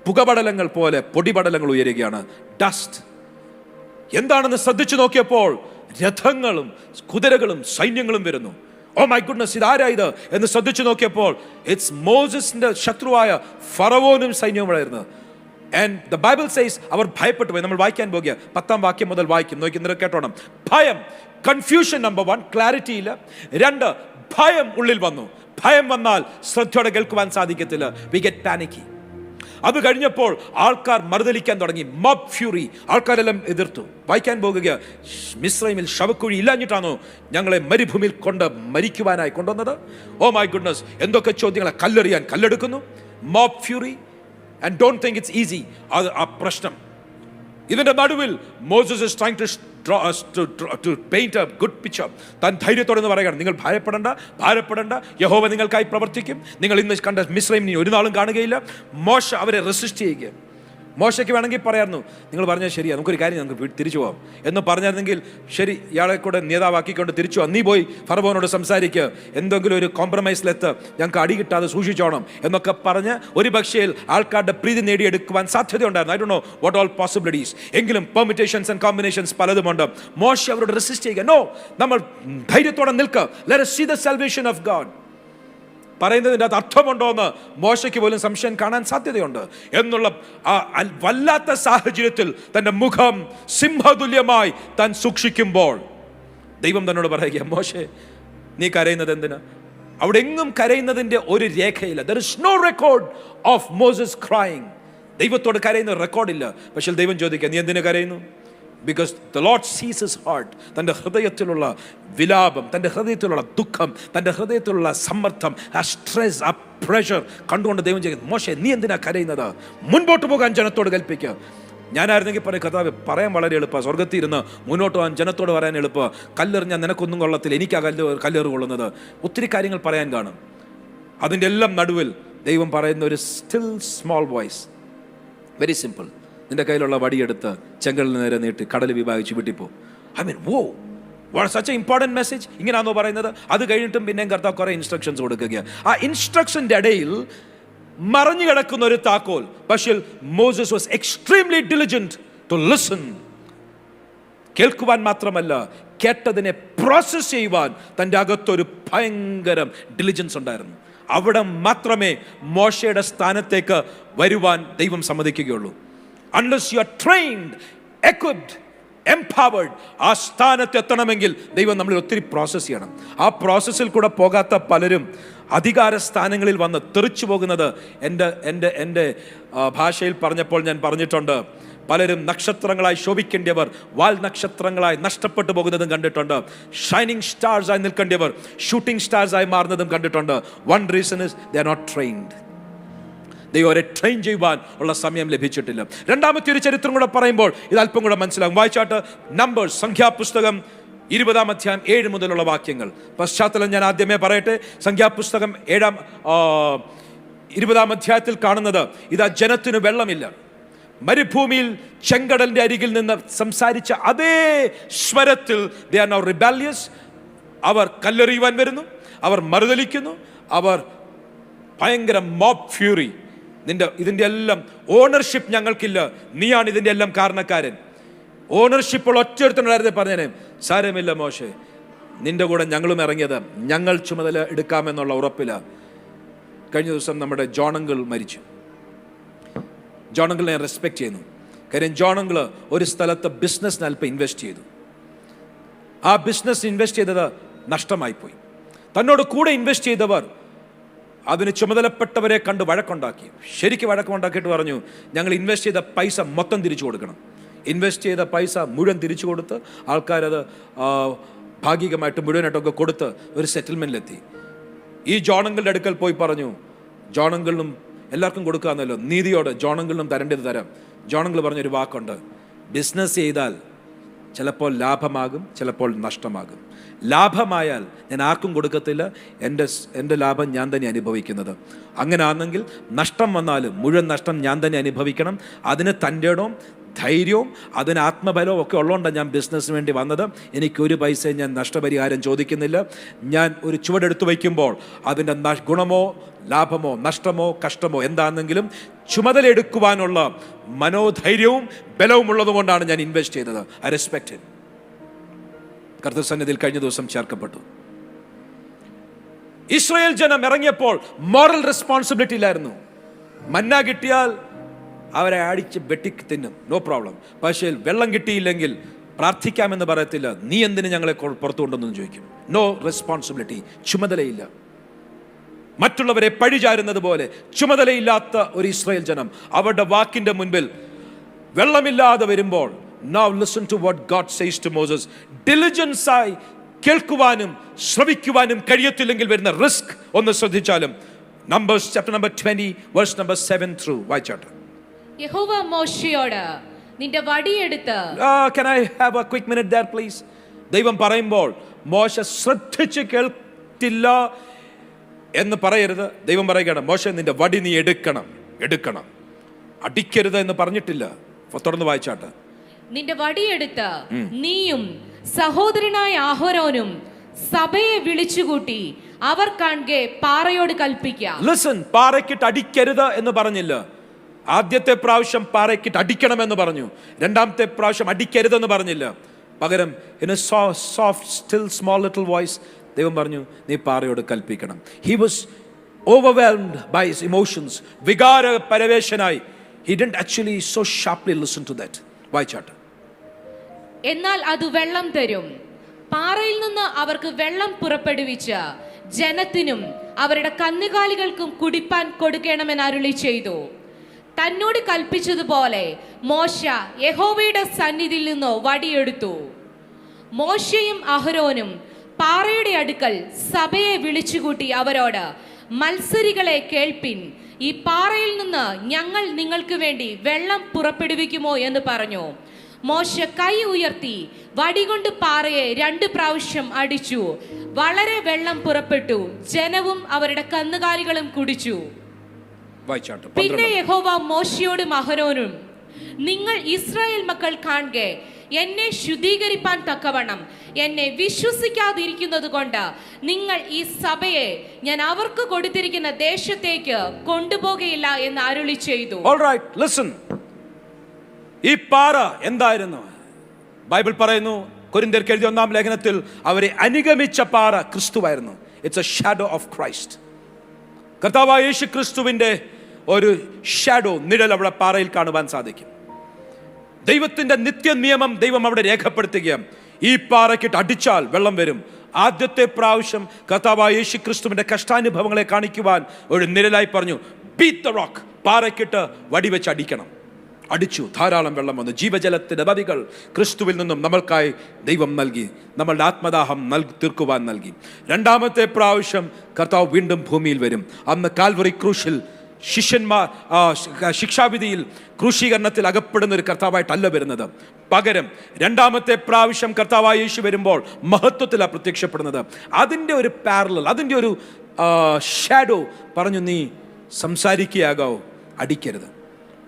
A: പുകപടലങ്ങൾ പോലെ പൊടിപടലങ്ങൾ ഉയരുകയാണ്. ഡസ്റ്റ്. എന്താണെന്ന് ശ്രദ്ധിച്ചു നോക്കിയപ്പോൾ രഥങ്ങളും കുതിരകളും സൈന്യങ്ങളും വരുന്നു. ഓ മൈ ഗുഡ്നസ്, ഇതാരാ ഇത് എന്ന് ശ്രദ്ധിച്ചു നോക്കിയപ്പോൾ ഇറ്റ്സ് മോസസിന്റെ ശത്രുവായ ഫറവോനും സൈന്യവുമായിരുന്നു. ആൻഡ് ദ ബൈബിൾ സേസ് അവർ ഭയപ്പെട്ടു പോയി. നമ്മൾ വായിക്കാൻ പോകുക 10ാം വാക്യം മുതൽ വായിക്കും. നോക്കി കേട്ടോണം. ഭയം, കൺഫ്യൂഷൻ നമ്പർ 1, ക്ലാരിറ്റി ഇല്ല. 2, ഭയം ഉള്ളിൽ വന്നു. ഭയം വന്നാൽ ശ്രദ്ധയോടെ കേൾക്കുവാൻ സാധിക്കത്തില്ല. We get panicky. അത് കഴിഞ്ഞപ്പോൾ ആൾക്കാർ മറുതലിക്കാൻ തുടങ്ങി. Mob fury. ആൾക്കാരെല്ലാം എതിർത്തു. വായിക്കാൻ പോകുക, മിസ്രൈമിൽ ശവക്കുഴി ഇല്ലാഞ്ഞിട്ടാണോ ഞങ്ങളെ മരുഭൂമിയിൽ മരിക്കുവാനായി കൊണ്ടുവന്നത്? ഓ മൈ ഗുഡ്നസ്, എന്തൊക്കെ ചോദ്യങ്ങളെ. കല്ലെറിയാൻ കല്ലെടുക്കുന്നു. Mob fury. And don't think it's easy. അത് ആ പ്രശ്നം. ഇതിന്റെ നടുവിൽ Moses is trying to draw us to paint a good picture. താൻ ധൈര്യത്തോടെ എന്ന് പറയുകയാണ്, നിങ്ങൾ ഭാരപ്പെടണ്ട, യഹോവ നിങ്ങൾക്കായി പ്രവർത്തിക്കും. നിങ്ങൾ ഇന്ന് കണ്ട മിസ്രൈമിനെ ഒരു നാളും കാണുകയില്ല. മോശ അവരെ റെസിസ്റ്റ് ചെയ്യുക. മോശയ്ക്ക് വേണമെങ്കിൽ പറയായിരുന്നു, നിങ്ങൾ പറഞ്ഞാൽ ശരിയാ, നമുക്കൊരു കാര്യം, നമുക്ക് തിരിച്ചു പോകാം എന്ന് പറഞ്ഞിരുന്നെങ്കിൽ ശരി, ഇയാളെ കൂടെ നേതാവാക്കിക്കൊണ്ട് തിരിച്ചു നീ പോയി ഫറവോനോട് സംസാരിക്കുക, എന്തെങ്കിലും ഒരു കോംപ്രമൈസിലെത്ത്, ഞങ്ങൾക്ക് അടി കിട്ടാതെ സൂക്ഷിച്ചോണം എന്നൊക്കെ പറഞ്ഞ് ഒരു പക്ഷേ ആൾക്കാരുടെ പ്രീതി നേടിയെടുക്കുവാൻ സാധ്യതയുണ്ടായിരുന്നു. I don't know what all possibilities. എങ്കിലും പെർമിറ്റേഷൻസ് ആൻഡ് കോമ്പിനേഷൻസ് പലതുമുണ്ട്. മോശ അവരോട് റെസിസ്റ്റ് ചെയ്യുക. നോ, നമ്മൾ ധൈര്യത്തോടെ നിൽക്കുക. Let us see the salvation of God. പറയുന്നതിൻ്റെ അത് അർത്ഥമുണ്ടോ എന്ന് മോശയ്ക്ക് പോലും സംശയം കാണാൻ സാധ്യതയുണ്ട്. എന്നുള്ള വല്ലാത്ത സാഹചര്യത്തിൽ തൻ്റെ മുഖം സിംഹതുല്യമായി താൻ സൂക്ഷിക്കുമ്പോൾ ദൈവം തന്നോട് പറയുക, മോശേ നീ കരയുന്നത് എന്തിനാ? അവിടെ എങ്ങും കരയുന്നതിൻ്റെ ഒരു രേഖയില്ല. There is no record of Moses crying. ദൈവത്തോട് കരയുന്ന റെക്കോർഡില്ല. പക്ഷേ ദൈവം ചോദിക്കുക, നീ എന്തിനു കരയുന്നു? Because the Lord sees his heart. തൻ്റെ ഹൃദയത്തിലുള്ള വിലാപം, തൻ്റെ ഹൃദയത്തിലുള്ള ദുഃഖം, തൻ്റെ ഹൃദയത്തിലുള്ള സമ്മർദ്ദം, ആ സ്ട്രെസ്, ആ പ്രഷർ കണ്ടുകൊണ്ട് ദൈവം ചെയ്യുന്നത്, മോശേ നീ എന്തിനാ കരയുന്നത്? മുൻപോട്ട് പോകാൻ ജനത്തോട് കൽപ്പിക്കുക. ഞാനായിരുന്നെങ്കിൽ പറയും, കർത്താവേ പറയാൻ വളരെ എളുപ്പമാണ്, സ്വർഗത്തിൽ ഇരുന്ന് മുന്നോട്ട് പോകാൻ ജനത്തോട് പറയാൻ എളുപ്പമാണ്, കല്ലെറിഞ്ഞാൽ നിനക്കൊന്നും കൊള്ളത്തില്ല, എനിക്കാ കല്ലേറ് കൊള്ളുന്നത്, ഒത്തിരി കാര്യങ്ങൾ പറയാൻ കാണും. അതിൻ്റെ എല്ലാം നടുവിൽ ദൈവം പറയുന്ന ഒരു still small voice, very simple, നിന്റെ കയ്യിലുള്ള വടിയെടുത്ത് ചെങ്കലിന് നേരെ നീട്ടി കടൽ വിഭാഗിച്ച് വിട്ടിപ്പോ. ഐ മീൻ, വോ, what such A important message. ഇങ്ങനെയാണോ പറയുന്നത്? അത് കഴിഞ്ഞിട്ടും പിന്നെയും കർത്താവ് കുറേ ഇൻസ്ട്രക്ഷൻസ് കൊടുക്കുകയാണ്. ആ ഇൻസ്ട്രക്ഷൻ്റെ ഇടയിൽ മറഞ്ഞു കിടക്കുന്ന ഒരു താക്കോൽ. പക്ഷേ Moses was extremely diligent to listen. കേൾക്കുവാൻ മാത്രമല്ല, കേട്ടതിനെ പ്രോസസ് ചെയ്യുവാൻ തൻ്റെ അകത്തൊരു ഭയങ്കര ഡിലിജൻസ് ഉണ്ടായിരുന്നു. അവിടെ മാത്രമേ മോശയുടെ സ്ഥാനത്തേക്ക് വരുവാൻ ദൈവം സമ്മതിക്കുകയുള്ളൂ. Unless you are trained, equipped, empowered, ആ സ്ഥാനത്ത് എത്തണമെങ്കിൽ ദൈവം നമ്മൾ ഒത്തിരി പ്രോസസ്സ് ചെയ്യണം. ആ പ്രോസസ്സിൽ കൂടെ പോകാത്ത പലരും അധികാര സ്ഥാനങ്ങളിൽ വന്ന് തെറിച്ചു പോകുന്നത് എൻ്റെ ഭാഷയിൽ പറഞ്ഞപ്പോൾ ഞാൻ പറഞ്ഞിട്ടുണ്ട്. പലരും നക്ഷത്രങ്ങളായി ശോഭിക്കേണ്ടവർ വാൽ നക്ഷത്രങ്ങളായി നഷ്ടപ്പെട്ടു പോകുന്നതും കണ്ടിട്ടുണ്ട്. ഷൈനിങ് സ്റ്റാർസായി നിൽക്കേണ്ടവർ ഷൂട്ടിംഗ് സ്റ്റാർസായി മാറുന്നതും കണ്ടിട്ടുണ്ട്. One reason is they are not trained. ദൈവം അവരെ ട്രെയിൻ ചെയ്യുവാൻ ഉള്ള സമയം ലഭിച്ചിട്ടില്ല. രണ്ടാമത്തെ ഒരു ചരിത്രം കൂടെ പറയുമ്പോൾ ഇത് അല്പം കൂടെ മനസ്സിലാകും. വായിച്ചാട്ട് നമ്പേഴ്സ്, സംഖ്യാപുസ്തകം 20-ാം അധ്യായം 7 മുതലുള്ള വാക്യങ്ങൾ. പശ്ചാത്തലം ഞാൻ ആദ്യമേ പറയട്ടെ. സംഖ്യാപുസ്തകം 20-ാം അധ്യായത്തിൽ കാണുന്നത് ഇതാ, ജനത്തിന് വെള്ളമില്ല. മരുഭൂമിയിൽ ചെങ്കടലിന്റെ അരികിൽ നിന്ന് സംസാരിച്ച അതേ സ്വരത്തിൽ they are now rebellious. അവർ കല്ലെറിയുവാൻ വരുന്നു, അവർ മറുതലിക്കുന്നു, അവർ ഭയങ്കര മോബ് ഫ്യൂറി. ഇതിൻ്റെ എല്ലാം ഓണർഷിപ്പ് ഞങ്ങൾക്കില്ല, നീയാണ് ഇതിൻ്റെ എല്ലാം കാരണക്കാരൻ. ഓണർഷിപ്പുള്ള ഒറ്റയൊരുത്തനായിരുന്നു പറഞ്ഞേനെ, സാരമില്ല മോശേ, നിന്റെ കൂടെ ഞങ്ങളും ഇറങ്ങിയത് ഞങ്ങൾ ചുമതല എടുക്കാമെന്നുള്ള ഉറപ്പിലാണ്. കഴിഞ്ഞ ദിവസം നമ്മുടെ ജോണങ്കിൾ മരിച്ചു. ജോണങ്കിളിനെ ഞാൻ റെസ്പെക്ട് ചെയ്യുന്നു. കാര്യം ജോണങ്കിൾ ഒരു സ്ഥലത്ത് ബിസിനസ്സിന് അല്പം ഇൻവെസ്റ്റ് ചെയ്തു. ആ ബിസിനസ് ഇൻവെസ്റ്റ് ചെയ്തത് നഷ്ടമായിപ്പോയി. തന്നോട് കൂടെ ഇൻവെസ്റ്റ് ചെയ്തവർ അതിന് ചുമതലപ്പെട്ടവരെ കണ്ട് വഴക്കുണ്ടാക്കി. ശരിക്കും വഴക്കുണ്ടാക്കിയിട്ട് പറഞ്ഞു, ഞങ്ങൾ ഇൻവെസ്റ്റ് ചെയ്ത പൈസ മൊത്തം തിരിച്ചു കൊടുക്കണം. ഇൻവെസ്റ്റ് ചെയ്ത പൈസ മുഴുവൻ തിരിച്ചു കൊടുത്ത് ആൾക്കാരത് ഭാഗികമായിട്ട് മുഴുവനായിട്ടൊക്കെ കൊടുത്ത് ഒരു സെറ്റിൽമെൻറ്റിലെത്തി. ഈ ജോണങ്കിളുടെ അടുക്കൽ പോയി പറഞ്ഞു, ജോണങ്കിളിനും എല്ലാവർക്കും കൊടുക്കാമെന്നല്ലോ, നീതിയോട് ജോണങ്കിളിനും തരേണ്ടത് തരാം. ജോണങ്കിൾ പറഞ്ഞൊരു വാക്കുണ്ട്, ബിസിനസ് ചെയ്താൽ ചിലപ്പോൾ ലാഭമാകും, ചിലപ്പോൾ നഷ്ടമാകും. ലാഭമായാൽ ഞാൻ ആർക്കും കൊടുക്കത്തില്ല, എൻ്റെ ലാഭം ഞാൻ തന്നെ അനുഭവിക്കുന്നത്. അങ്ങനെ ആണെങ്കിൽ നഷ്ടം വന്നാലും മുഴുവൻ നഷ്ടം ഞാൻ തന്നെ അനുഭവിക്കണം. അതിന് തൻ്റെ ഇടവും ധൈര്യവും അതിന് ആത്മബലവും ഒക്കെ ഉള്ളതുകൊണ്ടാണ് ഞാൻ ബിസിനസ്സിന് വേണ്ടി വന്നത്. എനിക്കൊരു പൈസയും ഞാൻ നഷ്ടപരിഹാരം ചോദിക്കുന്നില്ല. ഞാൻ ഒരു ചുവടെടുത്ത് വയ്ക്കുമ്പോൾ അതിൻ്റെ ഗുണമോ ലാഭമോ നഷ്ടമോ കഷ്ടമോ എന്താണെന്നെങ്കിലും ചുമതലയെടുക്കുവാനുള്ള മനോധൈര്യവും ബലവും ഉള്ളതുകൊണ്ടാണ് ഞാൻ ഇൻവെസ്റ്റ് ചെയ്തത്. I respect him. കർത്തൃസന്നിധിയിൽ കഴിഞ്ഞ ദിവസം ചേർക്കപ്പെട്ടു. ഇസ്രായേൽ ജനം ഇറങ്ങിയപ്പോൾ മോറൽ റെസ്പോൺസിബിലിറ്റി ഇല്ലായിരുന്നു. മന്ന കിട്ടിയാൽ അവരെ അടിച്ച് വെട്ടി തിന്നും, നോ പ്രോബ്ലം. പക്ഷേ വെള്ളം കിട്ടിയില്ലെങ്കിൽ പ്രാർത്ഥിക്കാമെന്ന് പറയത്തില്ല, നീ എന്തിന് ഞങ്ങളെ പുറത്തു കൊണ്ടെന്ന് ചോദിക്കും. നോ റെസ്പോൺസിബിലിറ്റി, ചുമതലയില്ല. മറ്റുള്ളവരെ പഴിചാരുന്നത് പോലെ ചുമതലയില്ലാത്ത ഒരു ഇസ്രായേൽ ജനം അവരുടെ വാക്കിന്റെ മുൻപിൽ വെള്ളമില്ലാതെ വരുമ്പോൾ, now listen to what God says to Moses. Diligence ആയി കേൾക്കുവാനും ശ്രവിക്കുവാനും കഴിയത്തില്ലെങ്കിൽ വരുന്ന റിസ്ക് ഒന്ന് ശ്രദ്ധിച്ചാലും. Numbers chapter number 20 verse number 7 through. വായിച്ചാട്ടെ.
B: യഹോവ മോശയോട്, നിന്റെ വടിയെടുത്ത്.
A: Can I have a quick minute there please? ദൈവം പറയുമ്പോൾ മോശ ശ്രദ്ധിച്ച് കേൾത്തില്ല എന്ന് പറയരുത്. ദൈവം പറയുകയാണ്, മോശ നിന്റെ വടി നീ എടുക്കണം. അടിക്കരുത് എന്ന് പറഞ്ഞിട്ടില്ല. തുടർന്ന് വായിച്ചാട്ട്.
B: നിന്റെ വടിയെടുത്ത് നീയും സഹോദരനായ അഹരോനും സഭയെ വിളിച്ചുകൂട്ടി അവർ കാണെ പാറയോട് കൽപ്പിക്കാം.
A: ലിസൺ, പാറയ്ക്കിട്ട് അടിക്കരുത് എന്ന് പറഞ്ഞില്ല. ആദ്യത്തെ പ്രാവശ്യം പാറയ്ക്കിട്ട് അടിക്കണമെന്ന് പറഞ്ഞു. രണ്ടാമത്തെ പ്രാവശ്യം അടിക്കരുതെന്ന് പറഞ്ഞില്ല. പകരം in a soft still small little voice ദൈവം പറഞ്ഞു, നീ പാറയോട് കൽപ്പിക്കണം. He was overwhelmed by his emotions. വികാര പരവേശനായി. He didn't actually so sharply listen to that. വായിച്ചാട്ട്.
B: എന്നാൽ അത് വെള്ളം തരും. പാറയിൽ നിന്ന് അവർക്ക് വെള്ളം പുറപ്പെടുവിച്ച് ജനത്തിനും അവരുടെ കന്നുകാലികൾക്കും കുടിപ്പാൻ കൊടുക്കണമെന്ന് അരുളി ചെയ്തു. തന്നോട് കൽപ്പിച്ചതുപോലെ മോശ യഹോവയുടെ സന്നിധിയിൽ നിന്ന് വടിയെടുത്തു. മോശയും അഹരോനും പാറയുടെ അടുക്കൽ സഭയെ വിളിച്ചുകൂട്ടി അവരോട്, മത്സരികളെ കേൾപ്പിൻ, ഈ പാറയിൽ നിന്ന് ഞങ്ങൾ നിങ്ങൾക്ക് വേണ്ടി വെള്ളം പുറപ്പെടുവിക്കുമോ എന്ന് പറഞ്ഞു. മോശ കൈ ഉയർത്തി വടികൊണ്ട് പാറയെ 2 പ്രാവശ്യം അടിച്ചു. വളരെ വെള്ളം പുറപ്പെട്ടു. ജനവും അവരുടെ കന്നുകാലികളും കുടിച്ചു. പിന്നെ യഹോവ മോശയോടും അഹരോനും, നിങ്ങൾ ഇസ്രായേൽ മക്കൾ കാണെ എന്നെ ശുദ്ധീകരിപ്പാൻ തക്കവണ്ണം എന്നെ വിശ്വസിക്കാതിരിക്കുന്നത് കൊണ്ട് നിങ്ങൾ ഈ സഭയെ ഞാൻ അവർക്ക് കൊടുത്തിരിക്കുന്ന ദേശത്തേക്ക് കൊണ്ടുപോകുകയില്ല എന്ന് അരുളി ചെയ്തു.
A: Alright, listen. ഈ പാറ എന്തായിരുന്നു? ബൈബിൾ പറയുന്നു, കൊരിന്ത്യർക്ക് എഴുതിയ 1-ാം ലേഖനത്തിൽ അവരെ അനുഗമിച്ച പാറ ക്രിസ്തുവായിരുന്നു. It's a shadow of Christ. കർത്താവായ യേശു ക്രിസ്തുവിന്റെ ഒരു ഷാഡോ, നിഴൽ അവിടെ പാറയിൽ കാണുവാൻ സാധിക്കും. ദൈവത്തിന്റെ നിത്യ നിയമം ദൈവം അവിടെ രേഖപ്പെടുത്തുകയാണ്. ഈ പാറയ്ക്കിട്ട് അടിച്ചാൽ വെള്ളം വരും. ആദ്യത്തെ പ്രാവശ്യം കർത്താവായ യേശു ക്രിസ്തുവിന്റെ കഷ്ടാനുഭവങ്ങളെ കാണിക്കുവാൻ ഒരു നിഴലായി പറഞ്ഞു, ബീറ്റ് ദ റോക്ക്. പാറയ്ക്കിട്ട് വടിവെച്ച് അടിക്കണം. അടിച്ചു, ധാരാളം വെള്ളം വന്നു. ജീവജലത്തിന്റെ നദികൾ ക്രിസ്തുവിൽ നിന്നും നമ്മൾക്കായി ദൈവം നൽകി, നമ്മളുടെ ആത്മദാഹം തീർക്കുവാൻ നൽകി. രണ്ടാമത്തെ പ്രാവശ്യം കർത്താവ് വീണ്ടും ഭൂമിയിൽ വരും. അന്ന് കാൽവറി ക്രൂശിൽ ശിഷ്യന്മാർ ശിക്ഷാവിധിയിൽ ക്രൂശീകരണത്തിൽ അകപ്പെടുന്ന ഒരു കർത്താവായിട്ടല്ല വരുന്നത്. പകരം രണ്ടാമത്തെ പ്രാവശ്യം കർത്താവായ യേശു വരുമ്പോൾ മഹത്വത്തിലാണ് പ്രത്യക്ഷപ്പെടുന്നത്. അതിൻ്റെ ഒരു പാരലൽ, അതിൻ്റെ ഒരു ഷാഡോ പറഞ്ഞു, നീ സംസാരിക്കുകയാകാവോ, അടിക്കരുത്.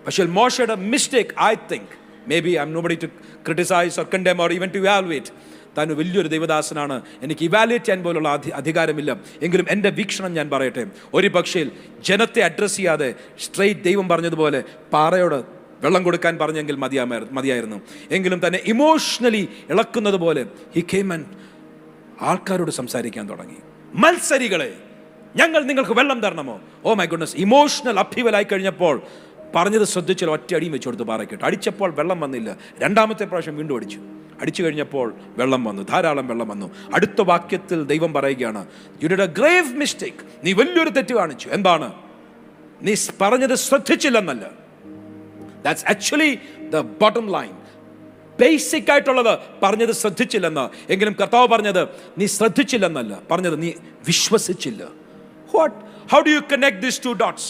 A: പക്ഷേ മോശയുടെ mistake, I think, may be I am nobody to criticize or condemn or even to evaluate. താൻ വലിയൊരു ദൈവദാസനാണ്, എനിക്ക് ഇവാലുവേറ്റ് ചെയ്യാൻ പോലുള്ള അധികാരമില്ല. എങ്കിലും എൻ്റെ വീക്ഷണം ഞാൻ പറയട്ടെ. ഒരു പക്ഷേ ജനത്തെ അഡ്രസ്സ് ചെയ്യാതെ സ്ട്രെയിറ്റ് ദൈവം പറഞ്ഞതുപോലെ പാറയോട് വെള്ളം കൊടുക്കാൻ പറഞ്ഞെങ്കിൽ മതിയായിരുന്നു. എങ്കിലും തന്നെ ഇമോഷണലി ഇളക്കുന്നത് പോലെ ഹി കേം ആൻഡ് ആൾക്കാരോട് സംസാരിക്കാൻ തുടങ്ങി. മത്സരികളെ, ഞങ്ങൾ നിങ്ങൾക്ക് വെള്ളം തരണമോ? Oh my goodness. ഇമോഷണൽ അപ്ഹീവലായി കഴിഞ്ഞപ്പോൾ പറഞ്ഞത് ശ്രദ്ധിച്ചാൽ ഒറ്റ അടിയും വെച്ച് കൊടുത്ത് പാറയ്ക്കിട്ട്. അടിച്ചപ്പോൾ വെള്ളം വന്നില്ല. രണ്ടാമത്തെ പ്രാവശ്യം വീണ്ടും അടിച്ചു കഴിഞ്ഞപ്പോൾ വെള്ളം വന്നു, ധാരാളം വെള്ളം വന്നു. അടുത്ത വാക്യത്തിൽ ദൈവം പറയുകയാണ്, you did a grave mistake. നീ വലിയൊരു തെറ്റ് കാണിച്ചു. എന്താണ്? നീ പറഞ്ഞത് ശ്രദ്ധിച്ചില്ലെന്നല്ല. That's actually the bottom line. Basic ആയിട്ടുള്ളത് പറഞ്ഞത് ശ്രദ്ധിച്ചില്ലെന്ന്. എങ്കിലും കർത്താവ് പറഞ്ഞത് നീ ശ്രദ്ധിച്ചില്ലെന്നല്ല, പറഞ്ഞത് നീ വിശ്വസിച്ചില്ല. How do you connect these two dots?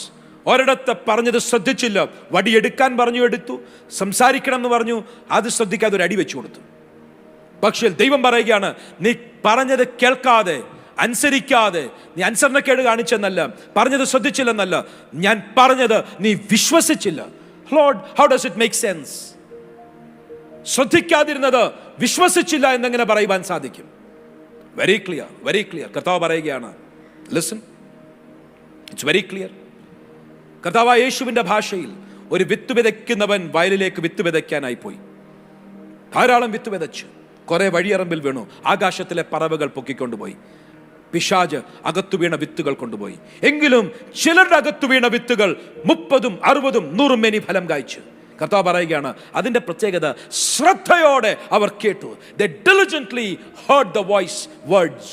A: ഒരിടത്ത് പറഞ്ഞത് ശ്രദ്ധിച്ചില്ല, വടിയെടുക്കാൻ പറഞ്ഞു, എടുത്തു. സംസാരിക്കണം എന്ന് പറഞ്ഞു, അത് ശ്രദ്ധിക്കാതെ ഒരു അടി വെച്ചു കൊടുത്തു. പക്ഷേ ദൈവം പറയുകയാണ്, നീ പറഞ്ഞത് കേൾക്കാതെ, അനുസരിക്കാതെ, നീ അനുസരണക്കേട് കാണിച്ചെന്നല്ല, പറഞ്ഞത് ശ്രദ്ധിച്ചില്ലെന്നല്ല, ഞാൻ പറഞ്ഞത് നീ വിശ്വസിച്ചില്ല. Lord, how does it make sense? ശ്രദ്ധിക്കാതിരുന്നത് വിശ്വസിച്ചില്ല എന്നെങ്ങനെ പറയുവാൻ സാധിക്കും? Very clear, very clear. കർത്താവ് പറയുകയാണ്, ലിസൺ, ഇറ്റ്സ് വെരി ക്ലിയർ. കർത്താവായ യേശുവിന്റെ ഭാഷയിൽ ഒരു വിത്ത് വിതയ്ക്കുന്നവൻ വയലിലേക്ക് വിത്ത് വിതയ്ക്കാനായി പോയി. ധാരാളം വിത്ത് വിതച്ചു. കുറെ വഴിയറമ്പിൽ വീണു. ആകാശത്തിലെ പറവകൾ പൊക്കിക്കൊണ്ടുപോയി. പിശാച് അകത്തു വീണ വിത്തുകൾ കൊണ്ടുപോയി. എങ്കിലും ചിലരുടെ അകത്തു വീണ വിത്തുകൾ 30, 60, 100 മേനി ഫലം കായ്ച്ചു. കർത്താവ് പറയുകയാണ്, അതിന്റെ പ്രത്യേകത ശ്രദ്ധയോടെ അവർ കേട്ടു. They diligently heard the voice, words.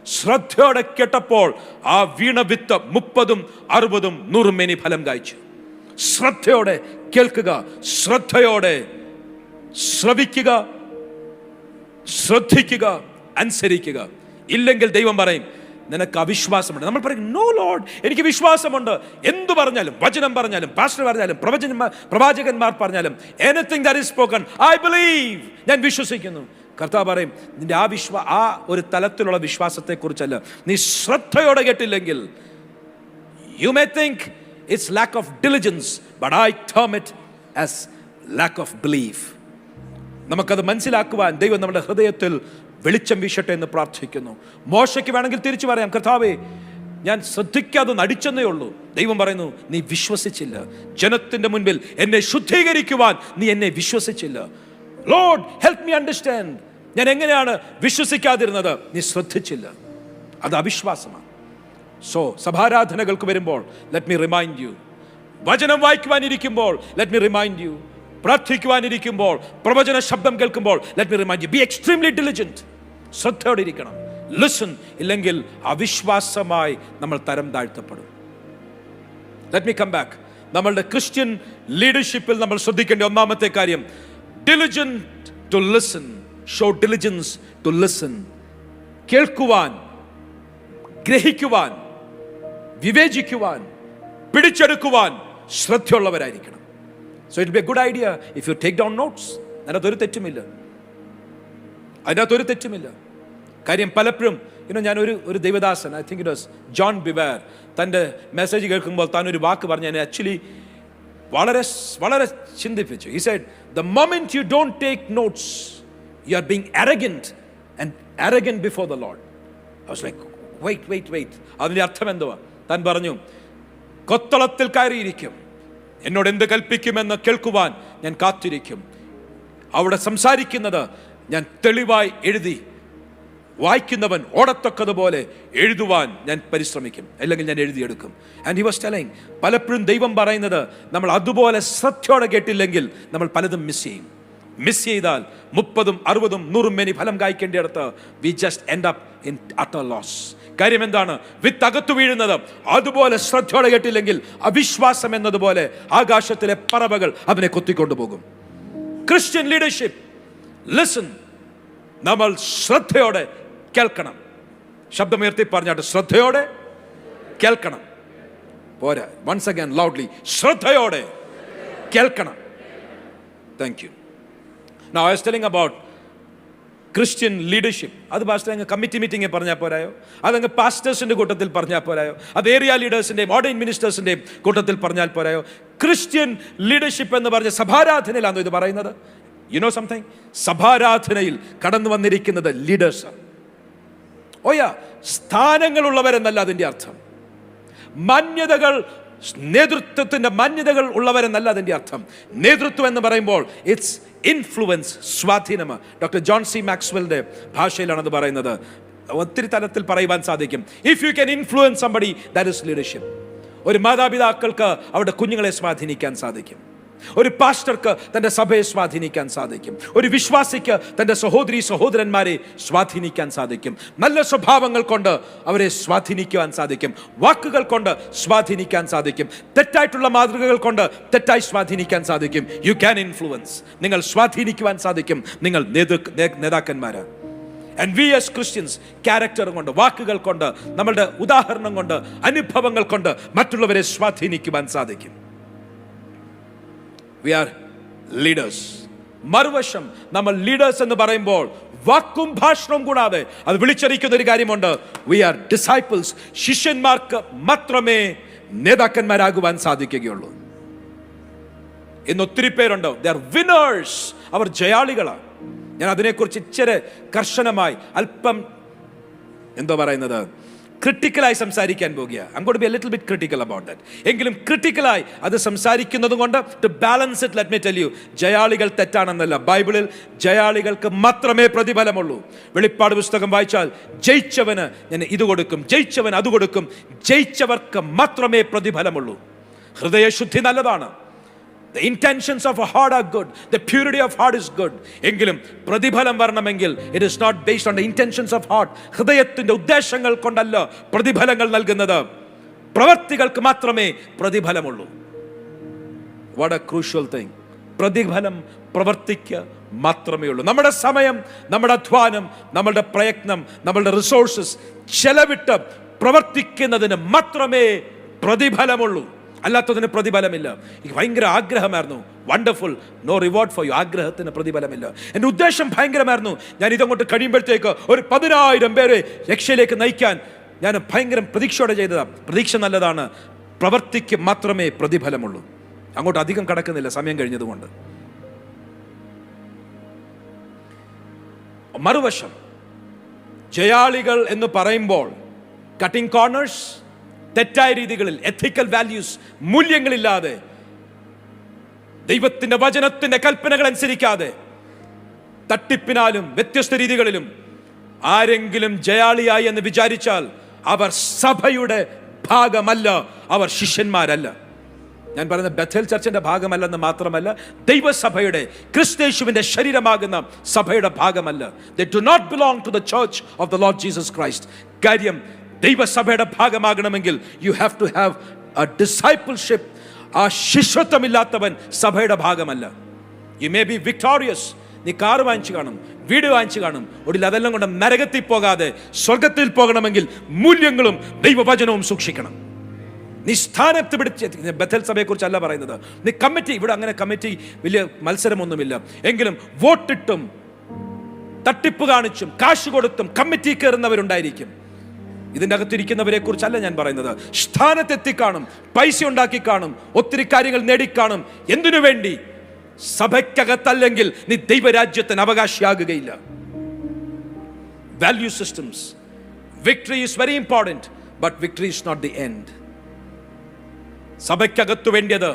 A: ശ്രദ്ധയോടെ കേട്ടപ്പോൾ ആ വീണ വിത്ത് 30, 60, 100 മേനി ഫലം കായ്ച്ചു. ശ്രദ്ധയോടെ കേൾക്കുക, ശ്രദ്ധയോടെ ശ്രവിക്കുക, ശ്രദ്ധിക്കുക, അനുസരിക്കുക. ഇല്ലെങ്കിൽ ദൈവം പറയും, നിനക്ക് അവിശ്വാസമുണ്ട്. നമ്മൾ പറയും, നോ ലോർഡ്, എനിക്ക് വിശ്വാസമുണ്ട്. എന്തു പറഞ്ഞാലും, വചനം പറഞ്ഞാലും, പാസ്റ്റർ പറഞ്ഞാലും, പ്രവാചകന്മാർ പറഞ്ഞാലും, anything that is spoken, I believe, ഞാൻ വിശ്വസിക്കുന്നു. കർത്താവ് പറയും, നിന്റെ ആ ഒരു തലത്തിലുള്ള വിശ്വാസത്തെ കുറിച്ചല്ല, നീ ശ്രദ്ധയോടെ കേട്ടില്ലെങ്കിൽ, you may think it's lack of diligence, but I term it as lack of belief. നമുക്കത് മനസ്സിലാക്കുവാൻ ദൈവം നമ്മുടെ ഹൃദയത്തിൽ വെളിച്ചം വീശട്ടെ എന്ന് പ്രാർത്ഥിക്കുന്നു. മോശയ്ക്ക് വേണമെങ്കിൽ തിരിച്ചു പറയാം, കർത്താവേ ഞാൻ ശ്രദ്ധിക്കാതെ നടിച്ചെന്നേ ഉള്ളൂ. ദൈവം പറയുന്നു, നീ വിശ്വസിച്ചില്ല. ജനത്തിന്റെ മുൻപിൽ എന്നെ ശുദ്ധീകരിക്കുവാൻ നീ എന്നെ വിശ്വസിച്ചില്ല. Lord help me understand. ഞാൻ എങ്ങനെയാണ് വിശ്വസിക്കാതിരുന്നത്? നീ ശ്രദ്ധിച്ചില്ല. അത് അവിശ്വാസമാണ്. സോ സഭാരാധനകൾക്ക് വരുമ്പോൾ ലെറ്റ് മീ റിമൈൻഡ് യു, വചനം വായിക്കുവാനിരിക്കുമ്പോൾ ലെറ്റ് മീ റിമൈൻഡ് യു, പ്രാർത്ഥിക്കുവാനിരിക്കുമ്പോൾ, പ്രവചന ശബ്ദം കേൾക്കുമ്പോൾ let me remind you, be extremely diligent. ശ്രദ്ധയോടെ ഇരിക്കണം. ലിസൺ. ഇല്ലെങ്കിൽ അവിശ്വാസമായി നമ്മൾ തരം താഴ്ത്തപ്പെടും. Let me come back. നമ്മളുടെ ക്രിസ്ത്യൻ ലീഡർഷിപ്പിൽ നമ്മൾ ശ്രദ്ധിക്കേണ്ട ഒന്നാമത്തെ കാര്യം, diligent to listen. Show diligence to listen. കേൾക്കുവാൻ, ഗ്രഹിക്കുവാൻ, വിവേചിക്കുവാൻ, പിടിച്ചെടുക്കുവാൻ ശ്രദ്ധയുള്ളവരായിരിക്കണം. So it will be a good idea if you take down notes. അതിനകത്തൊരു തെറ്റുമില്ല. കാര്യം പലപ്പോഴും ഞാൻ ഒരു ദൈവദാസൻ, I think it was John Bevere, തൻ്റെ മെസ്സേജ് കേൾക്കുമ്പോൾ താൻ ഒരു വാക്ക് പറഞ്ഞ് എന്നെ ആക്ച്വലി വളരെ വളരെ ചിന്തിപ്പിച്ചു. He said, the moment you don't take notes, you are being arrogant before the Lord. I was like, wait. അതിൻ്റെ അർത്ഥം എന്തുവാ? താൻ പറഞ്ഞു, കൊത്തളത്തിൽ കയറിയിരിക്കും, എന്നോട് എന്ത് കൽപ്പിക്കുമെന്ന് കേൾക്കുവാൻ ഞാൻ കാത്തിരിക്കും. അവിടെ സംസാരിക്കുന്നത് ഞാൻ തെളിവായി എഴുതി, വായിക്കുന്നവൻ ഓടത്തക്കതുപോലെ എഴുതുവാൻ ഞാൻ പരിശ്രമിക്കും, അല്ലെങ്കിൽ ഞാൻ എഴുതിയെടുക്കും. ആൻഡ് ഹി വാസ് ടെല്ലിങ്, പലപ്പോഴും ദൈവം പറയുന്നത് നമ്മൾ അതുപോലെ ശ്രദ്ധയോടെ കേട്ടില്ലെങ്കിൽ നമ്മൾ പലതും മിസ് ചെയ്താൽ 30, 60, 100 മേനി ഫലം കായ്ക്കേണ്ടിടത്ത് we just end up in utter loss. കാര്യം എന്താണ്? വിത്ത് അകത്തു വീഴുന്നത് അതുപോലെ ശ്രദ്ധയോടെ കേട്ടില്ലെങ്കിൽ അവിശ്വാസം എന്നതുപോലെ ആകാശത്തിലെ പറവകൾ അവനെ കൊത്തിക്കൊണ്ടുപോകും. Christian leadership, listen. നമ്മൾ ശ്രദ്ധയോടെ കേൾക്കണം. ശബ്ദമുയർത്തി പറഞ്ഞാട്ട്, ശ്രദ്ധയോടെ കേൾക്കണം. പോരാ, വൺസ് അഗൈൻ ലൗഡ്ലി, ശ്രദ്ധയോടെ കേൾക്കണം. Thank you. Now I was telling about Christian leadership. അത് പാസ്റ്റർ അങ്ങ് കമ്മിറ്റി മീറ്റിംഗ് പറഞ്ഞാൽ പോരായോ? അതങ്ങ് പാസ്റ്റേഴ്സിന്റെ കൂട്ടത്തിൽ പറഞ്ഞാൽ പോരായോ? അത് ഏരിയ ലീഡേഴ്സിന്റെയും ഓർഡൈൻ മിനിസ്റ്റേഴ്സിന്റെയും കൂട്ടത്തിൽ പറഞ്ഞാൽ പോരായോ? ക്രിസ്ത്യൻ ലീഡർഷിപ്പ് എന്ന് പറഞ്ഞ സഭാരാധനയിലാണോ ഇത് പറയുന്നത്? You know something? സഭാരാധനയിൽ കടന്നു വന്നിരിക്കുന്നത് ലീഡേഴ്സാണ്. സ്ഥാനങ്ങളുള്ളവരെന്നല്ല അതിൻ്റെ അർത്ഥം. നേതൃത്വത്തിന്റെ മാന്യതകൾ ഉള്ളവരെന്നല്ല അതിൻ്റെ അർത്ഥം. നേതൃത്വം എന്ന് പറയുമ്പോൾ ഇറ്റ്സ് ഇൻഫ്ലുവൻസ്, സ്വാധീനമാണ്. ഡോക്ടർ ജോൺ സി മാക്സ്വെലിന്റെ ഭാഷയിലാണ് അത് പറയുന്നത്. ഒത്തിരി തലത്തിൽ പറയുവാൻ സാധിക്കും. If you can influence somebody, that is leadership. ഒരു മാതാപിതാക്കൾക്ക് അവരുടെ കുഞ്ഞുങ്ങളെ സ്വാധീനിക്കാൻ സാധിക്കും. ഒരു പാസ്റ്റർക്ക് തൻ്റെ സഭയെ സ്വാധീനിക്കാൻ സാധിക്കും. ഒരു വിശ്വാസിക്ക് തൻ്റെ സഹോദരന്മാരെ സ്വാധീനിക്കാൻ സാധിക്കും. നല്ല സ്വഭാവങ്ങൾ കൊണ്ട് അവരെ സ്വാധീനിക്കുവാൻ സാധിക്കും. വാക്കുകൾ കൊണ്ട് സ്വാധീനിക്കാൻ സാധിക്കും. തെറ്റായിട്ടുള്ള മാതൃകകൾ കൊണ്ട് തെറ്റായി സ്വാധീനിക്കാൻ സാധിക്കും. You can influence. നിങ്ങൾ സ്വാധീനിക്കുവാൻ സാധിക്കും. നിങ്ങൾ നേതാക്കന്മാരാണ്. And we as Christians, character കൊണ്ട്, വാക്കുകൾ കൊണ്ട്, നമ്മളുടെ ഉദാഹരണം കൊണ്ട്, അനുഭവങ്ങൾ കൊണ്ട് മറ്റുള്ളവരെ സ്വാധീനിക്കുവാൻ സാധിക്കും. We are leaders. മറുവശം, നമ്മൾ ലീഡേഴ്സ് എന്ന് പറയുമ്പോൾ വാക്കും ഭാഷണവും കൂടാതെ അത് വിളിച്ചറിയിക്കുന്ന ഒരു കാര്യമുണ്ട്. We are disciples. ശിഷ്യന്മാർക്ക് മാത്രമേ നേതാക്കന്മാരാകുവാൻ സാധിക്കുകയുള്ളൂ. ഇന്ന് ഒത്തിരി പേരുണ്ട്, they are winners. അവർ ജയാളികളാണ്. ഞാൻ അതിനെക്കുറിച്ച് ഇച്ചിരി കർശനമായി അല്പം ക്രിട്ടിക്കലായി സംസാരിക്കാൻ പോകുക. I'm going to be a little bit critical about that. എങ്കിലും ക്രിട്ടിക്കലായി അത് സംസാരിക്കുന്നത് കൊണ്ട് to balance it, let me tell you, ജയാളികൾ തെറ്റാണെന്നല്ല. ബൈബിളിൽ ജയാളികൾക്ക് മാത്രമേ പ്രതിഫലമുള്ളൂ. വെളിപ്പാട് പുസ്തകം വായിച്ചാൽ ജയിച്ചവന് ഞാൻ ഇത് കൊടുക്കും, ജയിച്ചവൻ അത് കൊടുക്കും, ജയിച്ചവർക്ക് മാത്രമേ പ്രതിഫലമുള്ളൂ. ഹൃദയശുദ്ധി നല്ലതാണ്. The intentions of a heart are good. The purity of heart is good. എങ്കിലും പ്രതിഫലം വരണമെങ്കിൽ it is not based on the intentions of heart. ഹൃദയത്തിന്റെ ഉദ്ദേശങ്ങൾ കൊണ്ടല്ല പ്രതിഫലങ്ങൾ നൽകുന്നത്. പ്രവൃത്തികൾക്ക് മാത്രമേ പ്രതിഫലമുള്ളൂ. What a crucial thing. പ്രതിഫലം പ്രവർത്തിക്ക് മാത്രമേ ഉള്ളൂ. നമ്മുടെ സമയം, നമ്മുടെ അധ്വാനം, നമ്മുടെ പ്രയത്നം, നമ്മുടെ റിസോഴ്സസ് ചെലവിട്ട് പ്രവർത്തിക്കുന്നതിന് മാത്രമേ പ്രതിഫലമുള്ളൂ. അല്ലാത്തതിന് പ്രതിഫലമില്ല. എനിക്ക് ഭയങ്കര ആഗ്രഹമായിരുന്നു. Wonderful, no reward for you. ആഗ്രഹത്തിന് പ്രതിഫലമില്ല. എൻ്റെ ഉദ്ദേശം ഭയങ്കരമായിരുന്നു. ഞാൻ ഇതങ്ങോട്ട് കഴിയുമ്പോഴത്തേക്ക് ഒരു 10,000 പേരെ രക്ഷയിലേക്ക് നയിക്കാൻ ഞാൻ ഭയങ്കര പ്രതീക്ഷയോടെ ചെയ്തതാണ്. പ്രതീക്ഷ നല്ലതാണ്, പ്രവൃത്തിക്ക് മാത്രമേ പ്രതിഫലമുള്ളൂ. അങ്ങോട്ട് അധികം കടക്കുന്നില്ല, സമയം കഴിഞ്ഞതുകൊണ്ട്. മറുവശം, ജയാളികൾ എന്ന് പറയുമ്പോൾ കട്ടിംഗ് കോർണേഴ്സ്, തെറ്റായ രീതികളിൽ, എത്തിക്കൽ വാല്യൂസ്, മൂല്യങ്ങളില്ലാതെ, ദൈവത്തിന്റെ വചനത്തിന്റെ കൽപ്പനകൾ അനുസരിക്കാതെ, തട്ടിപ്പിനാലും വ്യത്യസ്ത രീതികളിലും ആരെങ്കിലും ജയാളിയായി എന്ന് വിചാരിച്ചാൽ അവർ സഭയുടെ ഭാഗമല്ല, അവർ ശിഷ്യന്മാരല്ല. ഞാൻ പറയുന്നത് ബഥേൽ ചർച്ചിന്റെ ഭാഗമല്ലെന്ന് മാത്രമല്ല, ദൈവസഭയുടെ, ക്രിസ്തയേശുവിന്റെ ശരീരമാകുന്ന സഭയുടെ ഭാഗമല്ല. They do not belong to the church of the Lord Jesus Christ. കാര്യം, ദൈവസഭയുടെ ഭാഗമാകണമെങ്കിൽ you have to have a discipleship. ആ ശിഷ്യത്വമില്ലാത്തവൻ സഭയുടെ ഭാഗമല്ല. You may be victorious. നീ കാറ് വാങ്ങിച്ചു കാണും, വീട് വാങ്ങിച്ചു കാണും, ഒടുവിൽ അതെല്ലാം കൊണ്ട് നരകത്തിൽ പോകാതെ സ്വർഗത്തിൽ പോകണമെങ്കിൽ മൂല്യങ്ങളും ദൈവവചനവും സൂക്ഷിക്കണം. നീ സ്ഥാനത്ത് പിടിച്ച്, ബഥേൽ സഭയെ കുറിച്ചല്ല പറയുന്നത്. നീ കമ്മിറ്റി, ഇവിടെ അങ്ങനെ കമ്മിറ്റി വലിയ മത്സരമൊന്നുമില്ല. എങ്കിലും വോട്ടിട്ടും തട്ടിപ്പ് കാണിച്ചും കാശ് കൊടുത്തും കമ്മിറ്റി കയറുന്നവരുണ്ടായിരിക്കും. ഇതിൻ്റെ അകത്തിരിക്കുന്നവരെ കുറിച്ചല്ല ഞാൻ പറയുന്നത്. സ്ഥാനത്തെത്തിക്കാണും, പൈസ ഉണ്ടാക്കി കാണും, ഒത്തിരി കാര്യങ്ങൾ നേടിക്കാണും. എന്തിനു വേണ്ടി? സഭയ്ക്കകത്തല്ലെങ്കിൽ നീ ദൈവരാജ്യത്തിന് അവകാശിയാകുകയില്ല. Value systems, victory is very important, but victory is not the end. സഭയ്ക്കകത്തു വേണ്ടിയത്